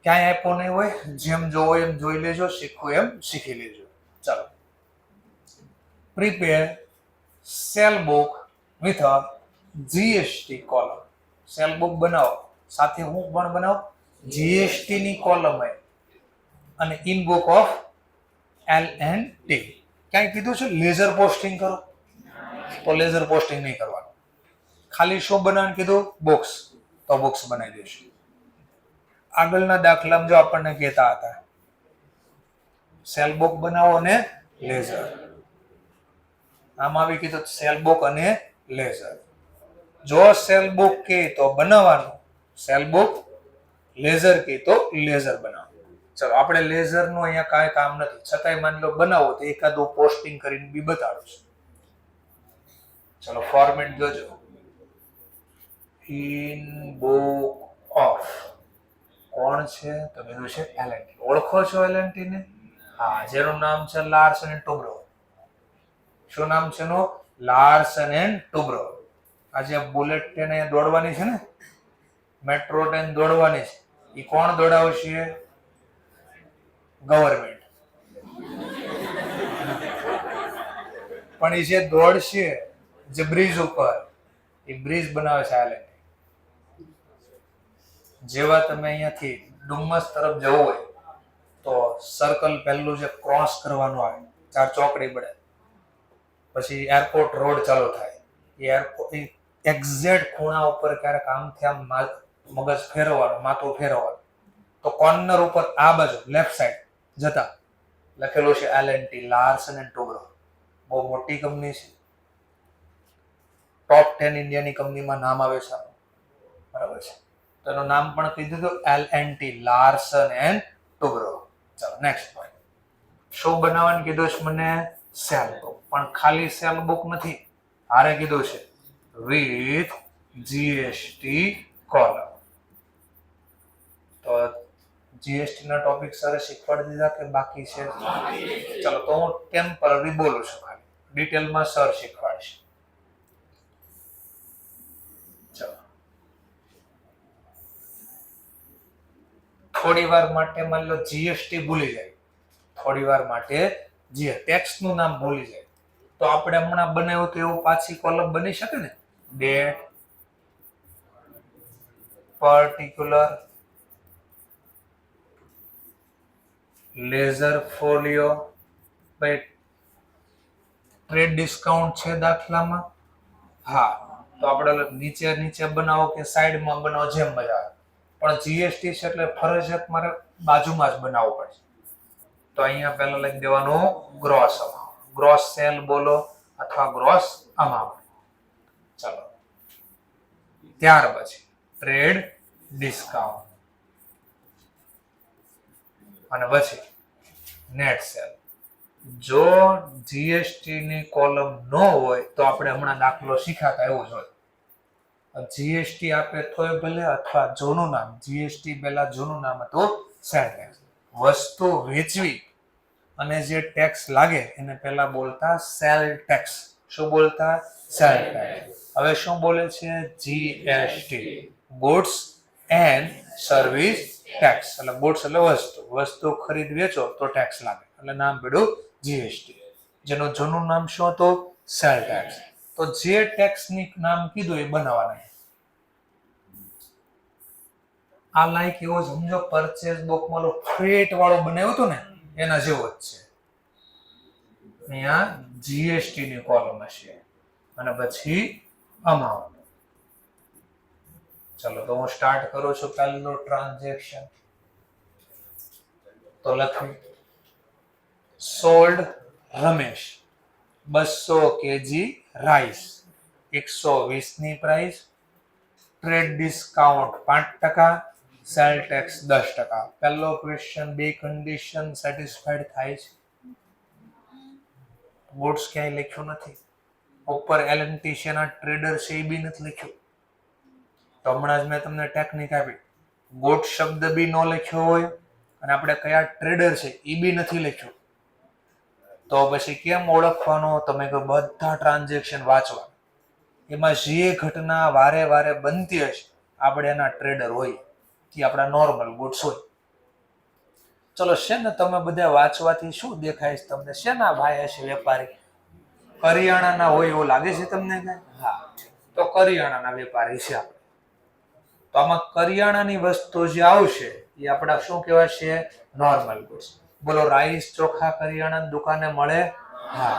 ક્યાંય આપ્યો નહીં હોય, જેમ જોવો એમ જોઈ લેજો, શીખવું એમ શીખી લેજો. ચાલો, prepare sale book with a GST column. Cell book બનાવો, સાથે હું પણ બનાવો જીએસટી ની કોલમ હોય, અને ઇન બુક ઓફ L&T. ક્યાંય કીધું છે લેઝર પોસ્ટિંગ કરો? તો લેઝર પોસ્ટિંગ નહીં કરવાનું. ખાલી શું બનાવવાનું કીધું? બોક્સ. તો બોક્સ બનાવી દઈશું. આગળના દાખલામાં જો આપણને કહેતા હતા સેલ બુક બનાવો અને લેઝર, આમ આવી કીધું સેલ બુક અને લેઝર. જો સેલ બુક કહે તો બનાવવાનું, સેલ બુક. લેઝર કહે તો લેઝર બનાવવાનું. ચલો, આપણે લેઝર નું અહીંયા કાંઈ કામ નથી, છતાંય માની લો બનાવો તો એકાદું પોસ્ટિંગ કરીને બી બતાડું છું. ચલો, ફોર્મેટ જોજો. ઇન બુક ઓફ કોણ છે? તો કીધું છે L&T. ઓળખો છો L&T ને? હા, જેનું નામ છે લાર્સન એન્ડ ટુબ્રો. શું નામ છે એનું? Larsen and Toubro. આ જે બુલેટ ટ્રેન અહીંયા દોડવાની છે ને, મેટ્રો ટ્રેન દોડવાની છે, એ કોણ દોડાવશે? ગવર્મેન્ટ. પણ એ જે દોડશે જે બ્રિજ ઉપર, એ બ્રિજ બનાવે છે L&T. જેવા તમે અહીંયાથી ડુમ્મસ તરફ જવું હોય તો સર્કલ પહેલું જે ક્રોસ કરવાનું આવે, 4 ચોકડી પડે, પછી એરપોર્ટ રોડ ચાલુ થાય. એ એરપોર્ટ એક્ઝેક્ટ ખૂણા ઉપર ક્યારેક આમથી આમ મગજ ફેરવવાનું, માથું ફેરવવાનું, તો કોર્નર ઉપર આ બાજુ લેફ્ટ સાઈડ જતા લખેલું છે L&T, લાર્સન એન્ડ ટુબ્રો. બહુ મોટી કંપની છે, ટોપ 10 ઇન્ડિયાની કંપનીમાં નામ આવે છે, બરાબર છે? તો એનું નામ પણ કીધું હતું L&T, લાર્સન એન્ડ ટુબ્રો. ચાલો, નેક્સ્ટ પોઈન્ટ. શું બનાવવાનું કીધું છે મને? Cell book. પણ ખાલી સેલ બુક નથી, હારે કીધું છે વિથ જીએસટી કોલમ. તો જીએસટી ના ટોપિક સર શીખવાડી દીધા કે બાકી છે? ચલો, તો હું ટેમ્પરરી બોલું છું, ખાલી ડિટેલમાં સર શીખવાડશે. ચલો, થોડી વાર માટે માની લો જીએસટી ભૂલી જાય, થોડી વાર માટે ટેક્સ નું નામ ભૂલી જાય, તો આપણે હમણાં બનાવ્યું તો એવું પાછી કોલમ બની શકે ને? Date, particular, ledger folio. ભાઈ ટ્રેડ ડિસ્કાઉન્ટ છે દાખલામાં? હા, તો આપણે નીચે નીચે બનાવો કે સાઈડમાં બનાવો, જેમ મજા આવે. પણ જીએસટી છે એટલે ફરજિયાત મારે બાજુમાં જ બનાવવું પડશે. તો અહીંયા પહેલા લખી દેવાનું ગ્રોસ અમાઉન્ટ. ગ્રોસ સેલ બોલો અથવા ગ્રોસ અમાઉન્ટ. ચલો ત્યાર પછી ટ્રેડ ડિસ્કાઉન્ટ અને પછી નેટ સેલ. જો જીએસટી ની કોલમ ન હોય તો આપણે હમણાં દાખલો શીખાતા એવું જ હોય. જીએસટી આપે તોય ભલે અથવા જૂનું નામ જીએસટી પહેલા જૂનું નામ હતું સેલ ટેક્સ. વસ્તુ વેચવી અને જે ટેક્સ લાગે એને પહેલા બોલતા સેલ ટેક્સ. શું બોલતા? Cell tax. હવે શું બોલે છે? GST, goods and service tax. એટલે ગુડ્સ એટલે વસ્તુ ખરીદ વેચો તો ટેક્સ લાગે એટલે નામ પડ્યું જીએસટી. જેનું જૂનું નામ શું હતું? Cell tax. તો જે ટેક્સ ની નામ કીધું એ બનાવવાના. આ લાઈક એવો સમજો પરચેસ બુકમાં ફેટ વાળું બનાવ્યું હતું ને એના જેવો જ છે. અહીંયા જીએસટી ની કોલમ હશે અને પછી અમાઉન્ટ. ચલો તો હું સ્ટાર્ટ કરું છું પહેલું ટ્રાન્ઝેક્શન. તો લખ્યું સોલ્ડ રમેશ 200 કેજી રાઈસ 120 ની price, trade discount 5%, cell tax 10%. પહેલો ક્વેશ્ચન બે કન્ડિશન સેટિસ્ફાઈડ થાય છે. ગુડ્સ ક્યાંય લખ્યું નથી. ઉપર એલએનટી છે ના ટ્રેડર છે એ બી નથી લખ્યું. તો હમણાં જ મેં તમને ટેકનિક આપી. ગુડ શબ્દ બી ન લખ્યો હોય અને આપણે કયા ટ્રેડર છે એ બી નથી લખ્યું તો પછી કેમ ઓળખવાનો? તમે કે બધા ટ્રાન્ઝેક્શન વાંચવા, એમાં જે ઘટના વારે વારે બનતી હશે આપણે એના ટ્રેડર હોય કે આપણા નોર્મલ ગુડ્સ હોય. ચલો છે ને તમે બધા વાંચવાથી શું દેખાય છે તમને? શેના ભાઈ હશે વેપારી? કરિયાણાના હોય એવું લાગે છે તમને? હા, તો કરિયાણાના વેપારી છે આપણે. તો આમાં કરિયાણાની વસ્તુ જે આવશે એ આપણા શું કહેવાશે? Normal goods. બોલો રાઈસ ચોખા કરિયાણાની દુકાને મળે? હા,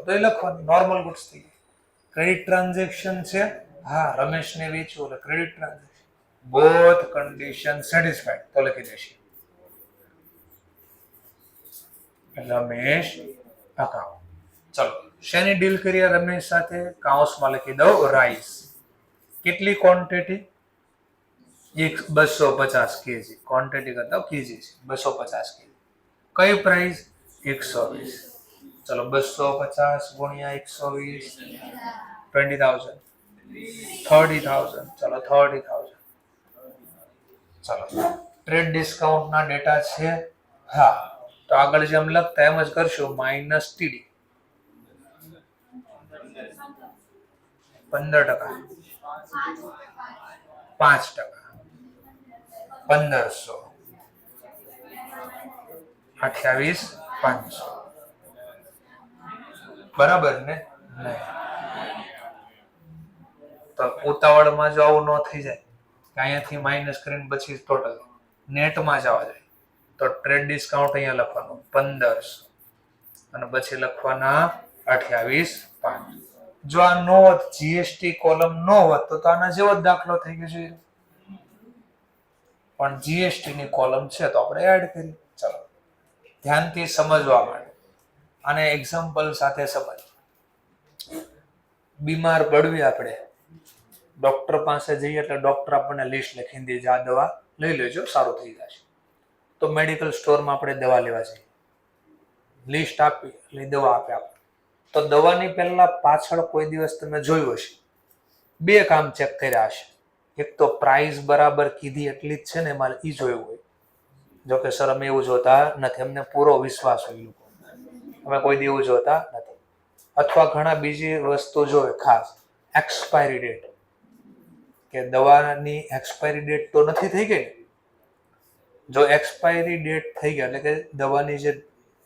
તો એ લખવાનું નોર્મલ ગુડ્સ થઈ ગયા. ક્રેડિટ ટ્રાન્ઝેક્શન છે? હા, રમેશને વેચવું એટલે credit transaction. Both condition satisfied તો લખી દેશે રમેશ અકાઉન્ટ. ચલો શેની ડીલ કરીએ રમેશ સાથે? કાઉન્સમાં લખી દઉં રાઈસ. કેટલી ક્વોન્ટિટી? 250 કેજી. ક્વોન્ટિટી કરતા કેજી છે. 250 કેજી. કઈ પ્રાઇસ? 120. ચલો 250 ગુણ્યા 120 20,000. 30,000. ચલો 30,000. ચલો ટ્રેડ ડિસ્કાઉન્ટ ના ડેટા છે? હા, તો આગળ જેમ લખતા એમ જ કરશું. Minus TD 15%, 5%, 1500, 28,500. બરાબર ને? નહીં તો ઉતાવળમાં જો આવું ન થઈ જાય કે અહીંયાથી માઇનસ કરીને પછી ટોટલ નેટમાં જવા જાય તો ટ્રેડ ડિસ્કાઉન્ટ અહીંયા લખવાનું 1500 અને પછી લખવાના 28,500. જો આ નો હોત, જીએસટી કોલમ નો હોત તો આના જેવો જ દાખલો થઈ ગયો છે. પણ જીએસટી ની કોલમ છે તો આપણે એડ કરી. ચલો ધ્યાનથી સમજવા માટે અને એક્ઝામ્પલ સાથે સમજ. બીમાર પડવી આપણે ડોક્ટર પાસે જઈએ એટલે ડોક્ટર આપણને લિસ્ટ લખીને દે, આ દવા લઈ લેજો સારું થઈ જશે. તો મેડિકલ સ્ટોરમાં આપણે દવા લેવા જઈએ, લિસ્ટ આપી એટલે દવા આપે આપણે. તો દવાની પહેલા પાછળ કોઈ દિવસ તમે જોયું હશે બે કામ ચેક કર્યા હશે. એક તો પ્રાઇસ બરાબર કીધી એટલી જ છે ને એમાં ઈ જોયું હોય. જો કે સર અમે એવું જોતા નથી, અમને પૂરો વિશ્વાસ હોય લોકો, અમે કોઈ દી એવું જોતા નથી. અથવા ઘણા બીજી વસ્તુ જોવે ખાસ એક્સપાયરી ડેટ, કે દવાની એક્સપાયરી ડેટ તો નથી થઈ ગઈ. જો એક્સપાયરી ડેટ થઈ ગયા એટલે કે દવાની જે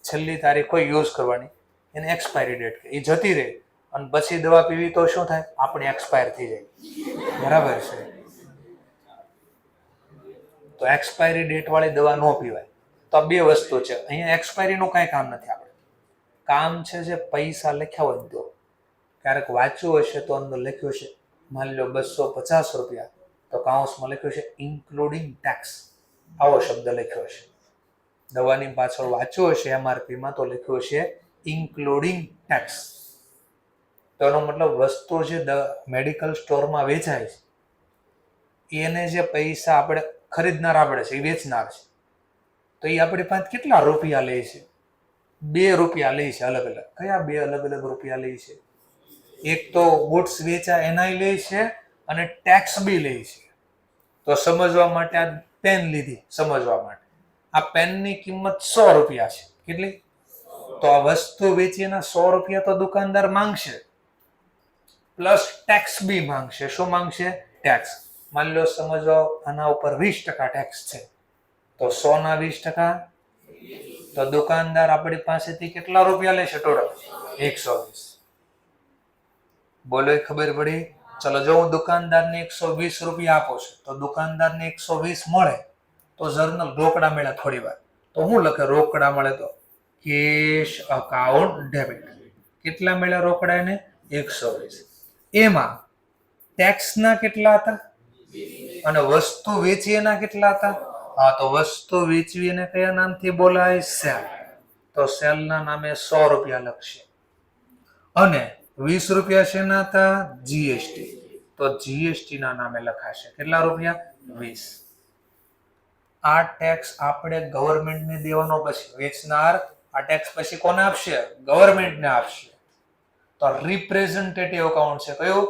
છેલ્લી તારીખ હોય યુઝ કરવાની એને એક્સપાયરી ડેટ એ જતી રહે અને પછી દવા પીવી તો શું થાય? આપણે એક્સપાયર થઈ જાય. બરાબર છે? તો એક્સપાયરી ડેટ વાળી દવા ન પીવાય. તો આ બે વસ્તુ છે. અહીંયા એક્સપાયરીનું કાંઈ કામ નથી. આપણે કામ છે જે પૈસા લખ્યા હોય તો ક્યારેક વાંચ્યું હશે તો અંદર લખ્યું છે માની લો 250 રૂપિયા તો કાઉન્સમાં લખ્યું છે ઇન્ક્લુડિંગ ટેક્સ. આવો શબ્દ લખ્યો છે. દવાની પાછળ વાંચ્યું હશે એમઆરપીમાં તો લખ્યું છે ઇન્ક્લુડિંગ ટેક્સ. તો એનો મતલબ વસ્તુ જે મેડિકલ સ્ટોરમાં વેચાય છે એને જે પૈસા આપણે ખરીદનાર આપણે છે એ વેચનાર છે, તો એ આપણી પાસે કેટલા રૂપિયા લે છે? 2 રૂપિયા લે છે અલગ અલગ. કયા 2 અલગ અલગ રૂપિયા લે છે? એક તો ગુડ્સ વેચાય એનાય લે છે અને ટેક્સ બી લે છે. તો સમજવા માટે આ પેન લીધી, સમજવા માટે આ પેનની કિંમત 100 રૂપિયા છે. કેટલી? તો આ વસ્તુ વેચી એના 100 રૂપિયા તો દુકાનદાર માંગશે, પ્લસ ટેક્સ બી માંગશે. શું માંગશે? ટેક્સ. માની લો સમજો આના ઉપર 20% ટેક્સ છે, તો 100 ના 20%, તો દુકાનદાર આપણી પાસેથી કેટલા રૂપિયા લેશે ટોટલ? 120. બોલો, ખબર પડી? ચલો, જો હું દુકાનદારને 120 રૂપિયા આપું છું તો દુકાનદારને 120 મળે તો જર્નલ રોકડા મળ્યા થોડી વાર તો હું લખે રોકડા મળે તો કેશ અકાઉન્ટ ડેબિટ. કેટલા મળ્યા રોકડા એને? 120. એમાં ટેક્સના કેટલા હતા અને વસ્તુ વેચી એના કેટલા હતા? હા, તો વસ્તુ વેચવી એને કયા નામથી બોલાય? સેલ. તો સેલના નામે 100 રૂપિયા લખશે અને 20 રૂપિયા શેના હતા? જીએસટી. તો જીએસટી ના નામે લખાશે. કેટલા રૂપિયા? 20. આ ટેક્સ આપણે ગવર્મેન્ટને દેવાનો, પછી વેચનાર આ ટેક્સ પછી કોને આપશે? ગવર્મેન્ટને આપશે. તો રિપ્રેઝેન્ટેટિવ અકાઉન્ટ છે. કયું?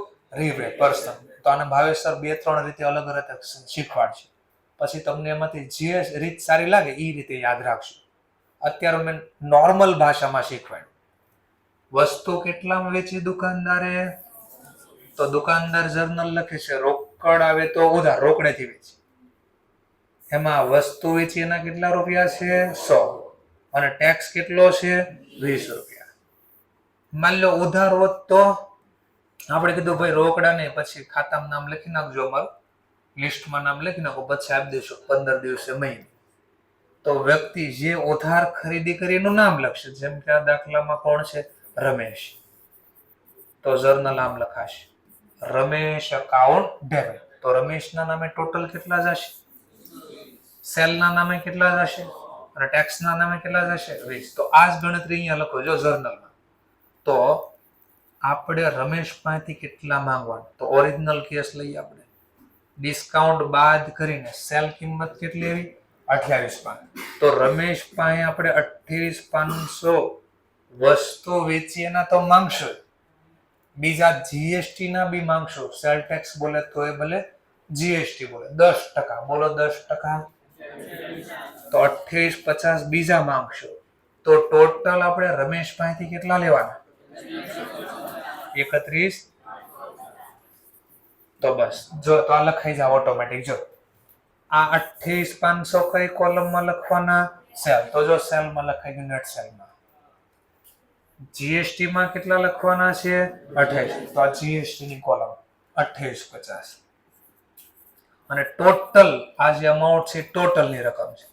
પર્સન. તો આને ભાવેશ સર 2-3 રીતે અલગ રીતે શીખવાડશે, પછી તમને એમાંથી જે રીત સારી લાગે એ રીતે યાદ રાખશો. અત્યારે મેં નોર્મલ ભાષામાં શીખવાડ્યું. વસ્તુ કેટલામાં વેચી દુકાનદારે? તો દુકાનદાર જર્નલ લખે છે રોકડ આવે તો ઉધાર, રોકડેથી વેચી. એમાં વસ્તુ વેચી એના કેટલા રૂપિયા છે? 100 અને ટેક્સ કેટલો છે? 20 રૂપિયા. માની લો ઉધાર હોત તો આપણે કીધું ભાઈ રોકડા નહીં, પછી ખાતામાં નામ લખી નાખજો, અમારું લિસ્ટમાં નામ લખી નાખો, પછી આપી દેશો 15 દિવસે, મહિને. તો વ્યક્તિ જે ઉધાર ખરીદી કરી એનું નામ લખશે. જેમ કે આ દાખલામાં કોણ છે? રમેશ. તો જર્નલ નામ લખાશે રમેશ અકાઉન્ટ ડેબિટ. તો રમેશના નામે ટોટલ કેટલા જશે? સેલના નામે કેટલા જશે અને ટેક્સના નામે કેટલા જશે? 20. તો આ જ ગણતરી અહીંયા લખો જો જર્નલમાં. તો આપણે રમેશ પાસેથી કેટલા માંગવાના? તો ઓરિજિનલ કેસ લઈએ આપણે. ડિસ્કાઉન્ટ બાદ કરીને સેલ કિંમત કેટલી આવી? 28,500. તો રમેશ પાસે આપણે 28,500 વસ્તુ વેચી એના તો માંગશું, બીજા જીએસટી ના બી માંગશું. સેલ ટેક્સ બોલે તો એ ભલે, જીએસટી બોલે 10%. બોલો 10%. તો 28,50 બીજા માંગશું. તો ટોટલ આપણે રમેશ પાસેથી કેટલા લેવાના? 31. તો બસ જો તો આ લખાઈ જાવ ઓટોમેટિક. જો આ 28,500 કઈ કોલમમાં લખવાના? સેલ. તો જો સેલમાં લખાઈ ગયું, નેટ સેલમાં. જીએસટી માં કેટલા લખવાના છે? 28. તો આ જીએસટી ની કોલમ 28,50 અને ટોટલ આ જે અમાઉન્ટ છે ટોટલ ની રકમ છે.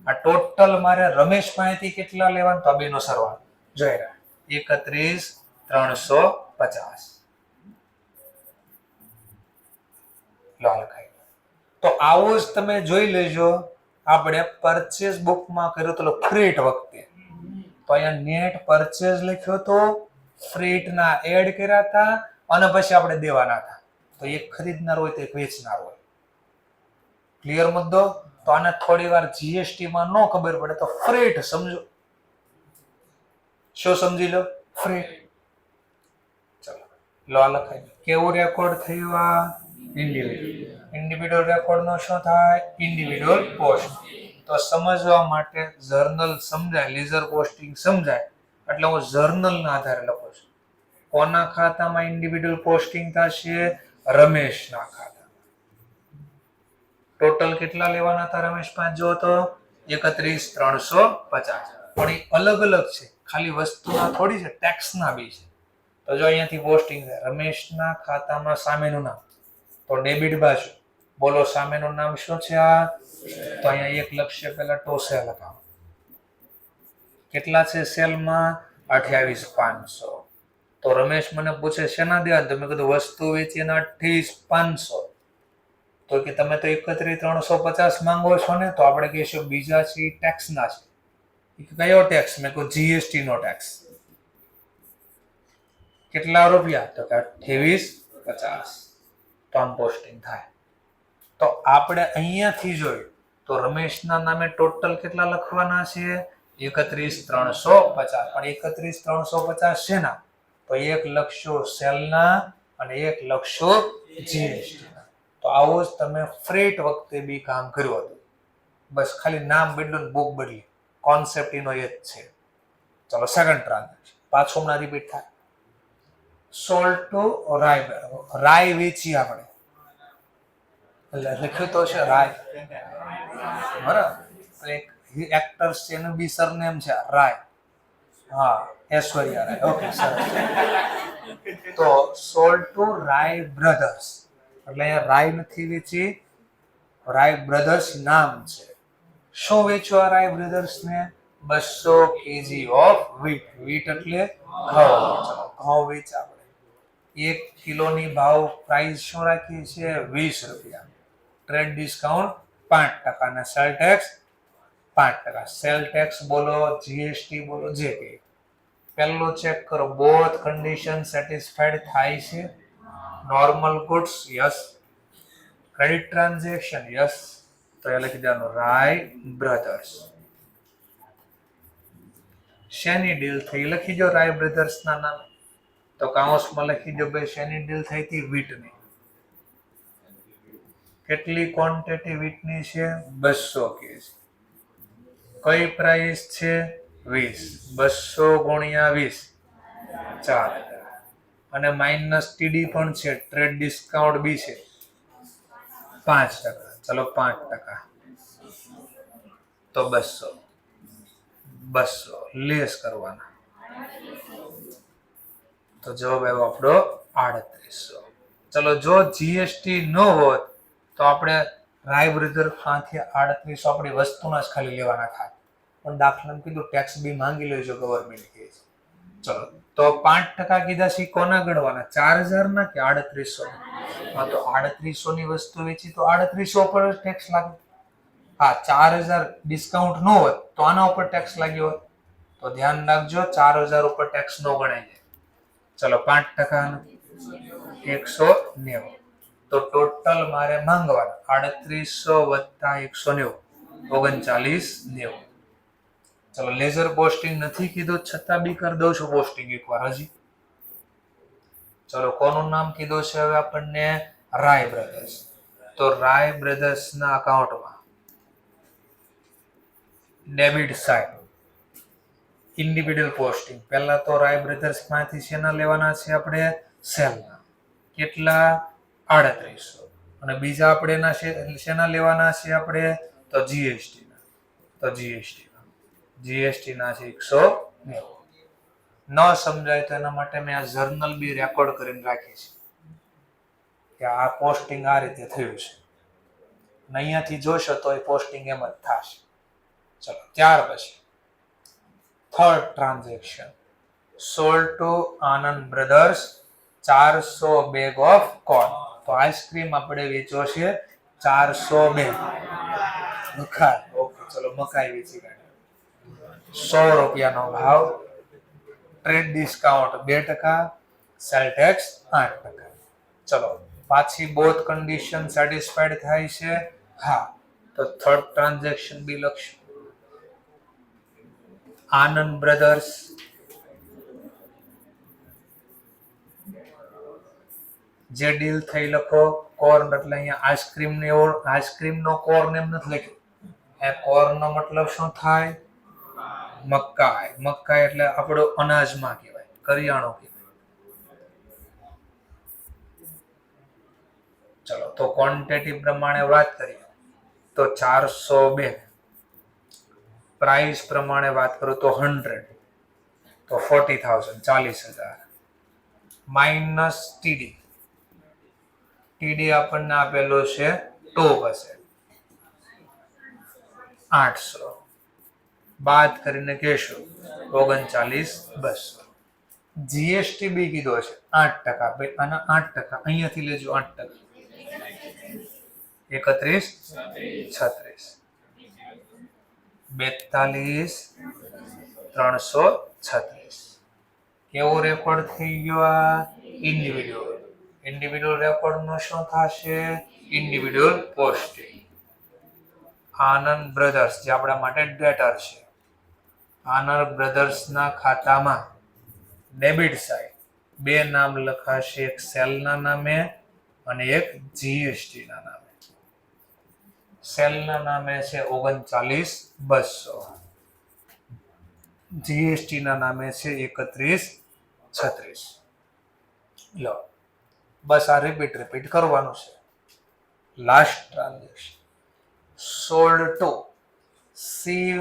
આ ટોટલ મારે રમેશ પાસેથી કેટલા લેવાનું? તો આ બેનો સરવાળો જોઈ રહ્યા 31,350. તો આવું જ તમે જોઈ લેજો. આપણે પરચેસ બુકમાં કર્યું તો ફ્રેટ વખતે તો અહીંયા નેટ પરચેસ લખ્યો તો, ફ્રેટ ના એડ કર્યા હતા અને પછી આપણે દેવાના હતા. તો એક ખરીદનાર હોય તો એક વેચનાર હોય. ક્લિયર મુદ્દો? તો આને થોડી વાર જીએસટી માં ન ખબર પડે તો ફ્રેટ સમજો. શું સમજી લો? ફ્રેટ. ચલો લો આ લખાય. કેવું રેકોર્ડ થયું? આ ઇન્ડિવિડ્યુઅલ રેકોર્ડ નો શું થાય? Individual post. તો સમજવા માટે જર્નલ સમજાય, લેઝર પોસ્ટિંગ સમજાય એટલે હું જર્નલ ના આધારે લખું છું. કોના ખાતામાં ઇન્ડિવિડ્યુઅલ પોસ્ટિંગ થશે? રમેશના ખાતામાં. ટોટલ કેટલા લેવાના હતા રમેશ પાંચ? જો તો 31,350. પણ એ અલગ અલગ છે, ખાલી વસ્તુના થોડી છે, ટેક્સના બી છે. તો જો અહીંયાથી પોસ્ટિંગ છે રમેશના ખાતામાં સામેનું નામ તો ડેબિટ બાજુ. બોલો સામેનું નામ શું છે? આ તો અહીંયા એક લખશે પહેલા ટોસેલ અકાઉન્ટ. કેટલા છે સેલમાં? 28,500. તો રમેશ મને પૂછે શેના દેવા? તો મેં કીધું વસ્તુ વેચી એના 28,500. તો કે તમે તો 31,350 માંગો છો ને, તો આપણે કહીશું બીજા છે ટેક્સના છે. કયો ટેક્સ? મેં કહ્યું જીએસટી નો ટેક્સ. કેટલા રૂપિયા? તો કે 2850 ટર્મ પોસ્ટિંગ થાય. તો આપણે અહીંયાથી જોયું તો રમેશના નામે ટોટલ કેટલા લખવાના છે? 31,350. પણ 31,350 છે ના? તો એક લખશો સેલના અને એક લખશો જીએસટી ના. તો આવો જ તમે ફ્રેટ વખતે બી કામ કર્યું હતું. બસ ખાલી નામ બદલું, બુક બદલી, કોન્સેપ્ટ એનો એ જ છે. ચલો સેકન્ડ ટ્રાન્ઝેક્શન પાછું હમણાં રિપીટ થાય. સોલ્ડ ટુ રાય વેચી આપણે, એટલે લખ્યું તો છે રાય, બરાબર. એક એક્ટર્સ છે એનું બી સરનેમ છે રાય. હા, ઐશ્વર્યા રાય. ઓકે, સરસ. તો સોલ્ડ ટુ રાય બ્રધર્સ, એટલે અહીંયા રાય નથી વેચી, રાય બ્રધર્સ નામ છે. શું વેચ્યું આ રાય બ્રધર્સ ને? 200 kg ઓફ વીટ. વીટ એટલે ઘઉં. ઘઉં વેચા આપણે. 1 કિલોની ભાવ પ્રાઇસ શું રાખી છે? 20 રૂપિયા. ટ્રેડ ડિસ્કાઉન્ટ 5% અને સેલ ટેક્સ 5%. સેલ ટેક્સ બોલો, જીએસટી બોલો, જે કે પહેલો ચેક કરો, બોથ કન્ડિશન સેટિસ્ફાઈડ થાય છે. Normal goods yes, credit transaction yes. તો એ લખી દેવાનું રાય બ્રધર્સ. શેની ડીલ થઈ લખી દો રાય બ્રધર્સ ના નામે. તો કાઉન્સમાં લખી દો ભાઈ શેની ડીલ થઈ હતી? વીટની. કેટલી ક્વોન્ટિટી વીટની છે? 200 kg. કઈ પ્રાઇસ છે? 20. 200 ગુણ્યા 20 4,000. અને માઇનસ ટીડી પણ છે, ટ્રેડ ડિસ્કાઉન્ટ બી છે 5%. ચલો 5%, તો 200 લેસ કરવાના. તો જવાબ આવ્યો આપણો 3800. ચલો જો જીએસટી ન હોત તો આપણે રાય બ્રધર માંથી 3800 આપણી વસ્તુના જ ખાલી લેવાના થાય. પણ દાખલા કીધું ટેક્સ બી માંગી લેજો ગવર્મેન્ટ કે. ચલો તો 5% કીધા છે કોના ગણવાના? 4000 ના કે 3800? હા, તો 3800 ની વસ્તુ વેચી તો 3800 પર ટેક્સ લાગે. હા, 4000 ડિસ્કાઉન્ટ ન હોત તો આના ઉપર ટેક્સ લાગ્યો હોત. તો ધ્યાન રાખજો 4000 ઉપર ટેક્સ નો ગણાય જાય. ચલો 5% 190. તો ટોટલ મારે માંગવાના 3800 + 190 3990. ચલો લેઝર પોસ્ટિંગ નથી કીધું છતાં બી કરી દઉં છું પોસ્ટિંગ એકવાર હજી. ચલો કોનું નામ કીધું છે હવે આપણને? રાય બ્રધર્સ. તો રાય બ્રધર્સ ના અકાઉન્ટમાં ડેબિટ સાઇડ ઇન્ડિવિડ્યુઅલ પોસ્ટિંગ. પહેલા તો રાય બ્રધર્સ માંથી શેના લેવાના છે આપણે? સેલના. કેટલા? 3800. અને બીજા આપણે શેના લેવાના છે આપણે? તો જીએસટી ના. તો જીએસટી ના છે 190. ન સમજાય તો એના માટે મેં આ જર્નલ બી રેકોર્ડ કરીને રાખી છે કે આ પોસ્ટિંગ આ રીતે થયું છે. અહીંયાથી જોશો તો એ પોસ્ટિંગ એમ જ થશે. ચલો ત્યાર પછી third transaction sold to Anand brothers 400 bag of corn. તો આઈસ્ક્રીમ આપણે વેચો છે 400 બેગ. મકાઈ. ઓકે, ચલો મકાઈ વેચી કાઢી. 100 રૂપિયાનો ભાવ. Trade discount 2%, cell tax 8%. ચલો પાછી બોથ કન્ડિશન સેટિસ્ફાઈડ થાય છે? હા. તો થર્ડ ટ્રાન્ઝેક્શન બી લખશું. આનંદ બ્રધર્સ જે ડીલ થઈ લખો. કોર્ન એટલે અહીંયા આઈસ્ક્રીમ નો કોર્ન એમ નથી લખ્યું. એ કોર્ન નો મતલબ શું થાય? મકાઈ. મકાઈ એટલે આપણો અનાજમાં કહેવાય, કરિયાણું કહેવાય. ચલો તો ક્વોન્ટિટી પ્રમાણે વાત કરીએ તો 400 બેગ. પ્રાઇસ પ્રમાણે વાત કરું તો 100, તો 40,000 40,000. Minus TD. ટીડી આપણને આપેલો છે 2%, 800. બાદ કરીને કહેશું 39,200. જીએસટી બી કીધો છે 8%. આના 8% અહીંયાથી લેજો 8%. 31,36. 42,336. કેવો રેકોર્ડ થઈ ગયો? આ ઇન્ડિવિડ્યુઅલ રેકોર્ડનો શું થશે? Individual posting. આનંદ બ્રધર્સ જે આપણા માટે ડેટર છે, આનંદ બ્રધર્સના ખાતામાં ડેબિટ સાઇડ બે નામ લખાશે, એક સેલના નામે અને એક જીએસટી ના નામે. સેલના નામે છે 39,200, જીએસટી ના નામે છે 31,36. લો બસ આ રિપીટ કરવાનું છે. Last transaction sold to Shiv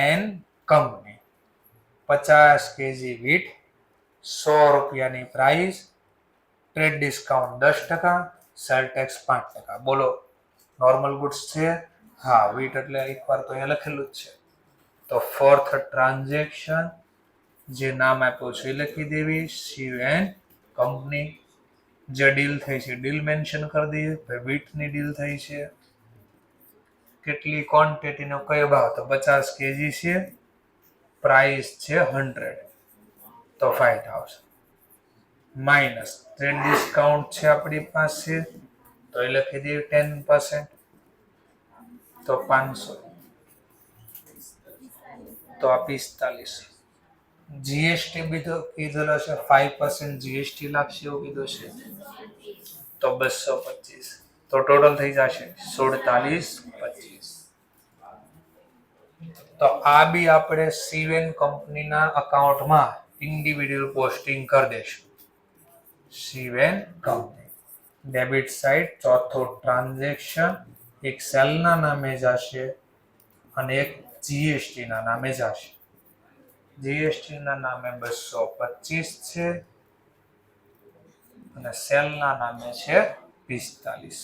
and company 50 kg wheat, 100 રૂપિયાની price, trade discount 10%, sale tax 5%. બોલો નોર્મલ ગુડ્સ છે? હા, વીટ એટલે એકવાર તો અહીંયા લખેલું જ છે. તો ફોર્થ ટ્રાન્ઝેક્શન જે નામ આપ્યું છે એ લખી દેવી, શિવ એન્ડ કંપની. જે ડીલ થઈ છે ડીલ મેન્શન કરી દઈએ. વીટની ડીલ થઈ છે, કેટલી ક્વોન્ટિટીનો કયો ભાવ? તો 50 kg છે, પ્રાઇસ છે 100, તો 5,000 માઇનસ ટ્રેડ ડિસ્કાઉન્ટ છે આપણી પાસે, તો એ લખી દઈએ 10%, તો 500, તો આ 45. જીએસટી બીજો કીધેલો છે 5% જીએસટી લાગશે એવું કીધું છે, તો 225, તો ટોટલ થઈ જશે 47,25. તો આ બી આપણે સીવેન કંપનીના અકાઉન્ટમાં ઇન્ડિવિડ્યુઅલ પોસ્ટિંગ કરી દઈશું. સીવેન કંપની ડેબિટ સાઇડ ચોથું ટ્રાન્ઝેક્શન એક સેલના નામે જશે અને એક જીએસટી ના નામે જશે. જીએસટી ના નામે 225 છે અને સેલના નામે છે 45.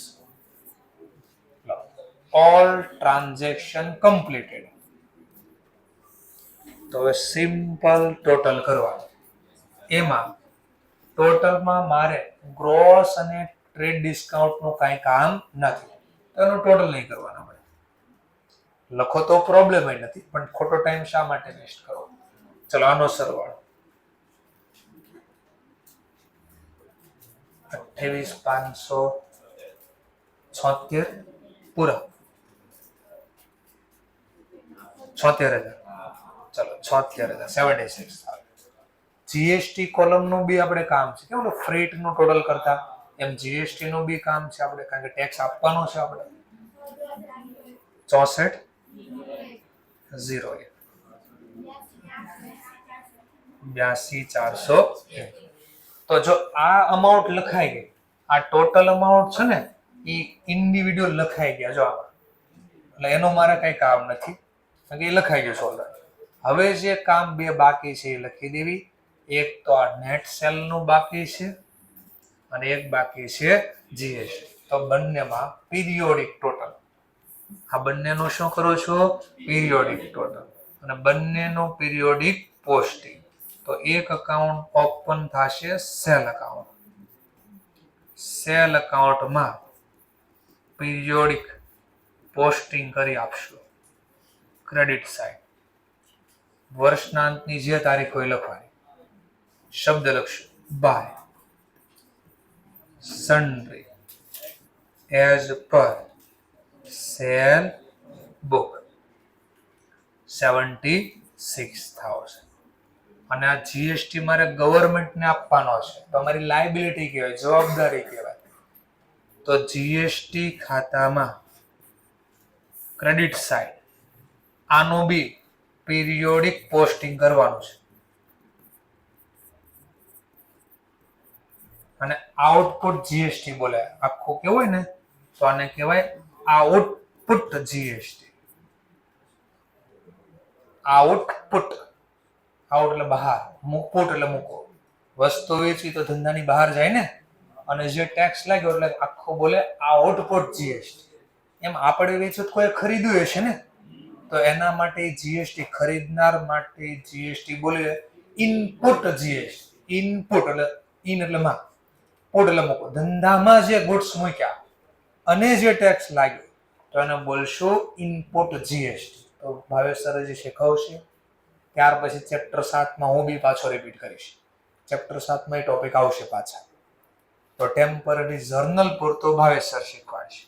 All transaction completed. તો હવે સિમ્પલ ટોટલ કરવાનું. એમાં ટોટલમાં મારે ગ્રોસ અને ટ્રેડ ડિસ્કાઉન્ટનું કાંઈ કામ નથી, એનું ટોટલ નહીં કરવાનું. આપણે લખો તો પ્રોબ્લેમ નથી, પણ ખોટો ટાઈમ શા માટે વેસ્ટ કરો? ચલો આનો સરવાળો 28,576 પૂરા 76,000. ચલો 76,076. જીએસટી કોલમ નું બી આપણે કામ છે, કેવું ફ્રેટ નું ટોટલ કરતા એમ જીએસટી નું બી કામ છે આપણે, કારણ કે ટેક્સ આપવાનો છે આપણે. 64,001 82,400. તો જો આ અમાઉન્ટ લખાઈ ગઈ, આ ટોટલ અમાઉન્ટ છે ને એ ઇન્ડિવિડ્યુઅલ લખાઈ ગયા જો આમાં, એટલે એનો મારે કઈ કામ નથી, કારણ કે એ લખાઈ ગયું સોલ્ડર. હવે જે કામ બે બાકી છે એ લખી દેવી. એક તો આ નેટ સેલ નું બાકી છે અને એક બાકી છે જીએસટી. તો બંનેમાં પીરિયોડિક ટોટલ, આ બંનેનો શું કરો છો? પીરિયોડિક ટોટલ, અને બંનેનો પીરિયોડિક પોસ્ટિંગ. તો એક અકાઉન્ટ ઓપન થશે સેલ અકાઉન્ટ. સેલ અકાઉન્ટમાં પીરિયોડિક પોસ્ટિંગ કરી આપશું. ક્રેડિટ સાઇડ વર્ષના અંતની જે તારીખ હોય લખવાની, શબ્દ લખશું by sundry as per sale book 76,000. અને આ જીએસટી મારે ગવર્મેન્ટને આપવાનો છે, તો અમારી લાયબિલિટી કહેવાય, જવાબદારી કહેવાય. તો જીએસટી ખાતામાં ક્રેડિટ સાઇડ આનું બી પીરિયોડિક પોસ્ટિંગ કરવાનું છે. અને આઉટપુટ જીએસટી બોલે, આખું કેવું હોય ને તો આને કહેવાય આઉટપુટ જીએસટી. આઉટપુટ, આઉટ એટલે બહાર, પુટ એટલે મૂકો. વસ્તુ વેચી તો ધંધાની બહાર જાય ને, અને જે ટેક્સ લાગ્યો એટલે આખો બોલે આઉટપુટ જીએસટી. એમ આપણે વેચ્યું તો કોઈ ખરીદ્યું હશે ને, તો એના માટે જીએસટી, ખરીદનાર માટે જીએસટી બોલે ઇનપુટ જીએસટી. ઇનપુટ એટલે ઇન એટલે માં, પુટ એટલે મૂકો. ધંધામાં જે ગુડ્સ મૂક્યા અને જે ટેક્સ લાગ્યો તો એને બોલશું ઇનપુટ જીએસટી. તો ભાવેશ સર જે શીખવશે ત્યાર પછી ચેપ્ટર 7 માં હું બી પાછો રિપીટ કરીશ. ચેપ્ટર 7 માં ટોપિક આવશે પાછા. તો ટેમ્પરરી જર્નલ પૂરતો ભાવેશ સર શીખવાડશે.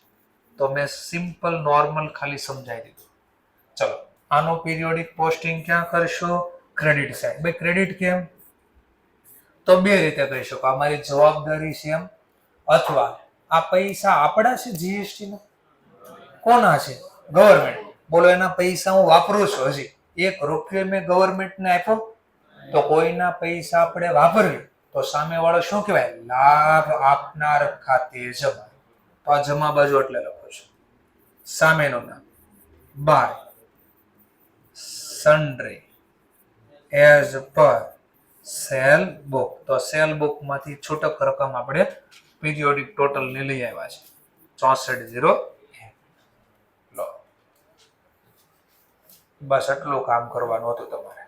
તો મેં સિમ્પલ નોર્મલ ખાલી સમજાવી દીધું. ચલો, આનો પીરિયોડિક પોસ્ટિંગ ક્યાં કરશો? Credit side. ભાઈ ક્રેડિટ કેમ? તો બે રીતે કહી શકો, અમારી જવાબદારી છે એમ, અથવા આ પૈસા આપણા છે જીએસટી ના, કોના છે? ગવર્મેન્ટ. બોલો એના પૈસા હું વાપરું છું, હજી 1 રૂપિયો મેં ગવર્મેન્ટને આપ્યો, તો કોઈના પૈસા આપણે વાપરવી તો સામે વાળો શું કહેવાય? લાભ આપનાર ખાતે જમા. તો આ જમા બાજુ એટલે લખો છો, સામેનું નામ by sundry as per sale book. તો સેલ બુક માંથી છૂટક રકમ આપણે પીરિયોડિક ટોટલ ને લઈ આવ્યા છે 64,000. લો, બસ એટલું કામ કરવાનું હતું તમારે.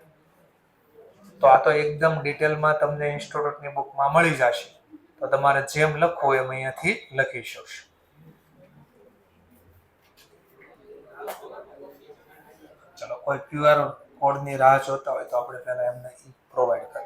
તો આ તો એકદમ ડિટેલમાં તમને ઇન્સ્ટિટ્યૂટની બુકમાં મળી જશે. તો તમારે જેમ લખવું એમ અહીંયાથી લખી શકશો. ચલો, કોઈ ક્યુઆર કોડની રાહ જોતા હોય તો આપણે પહેલા એમને પ્રોવાઈડ કરીએ.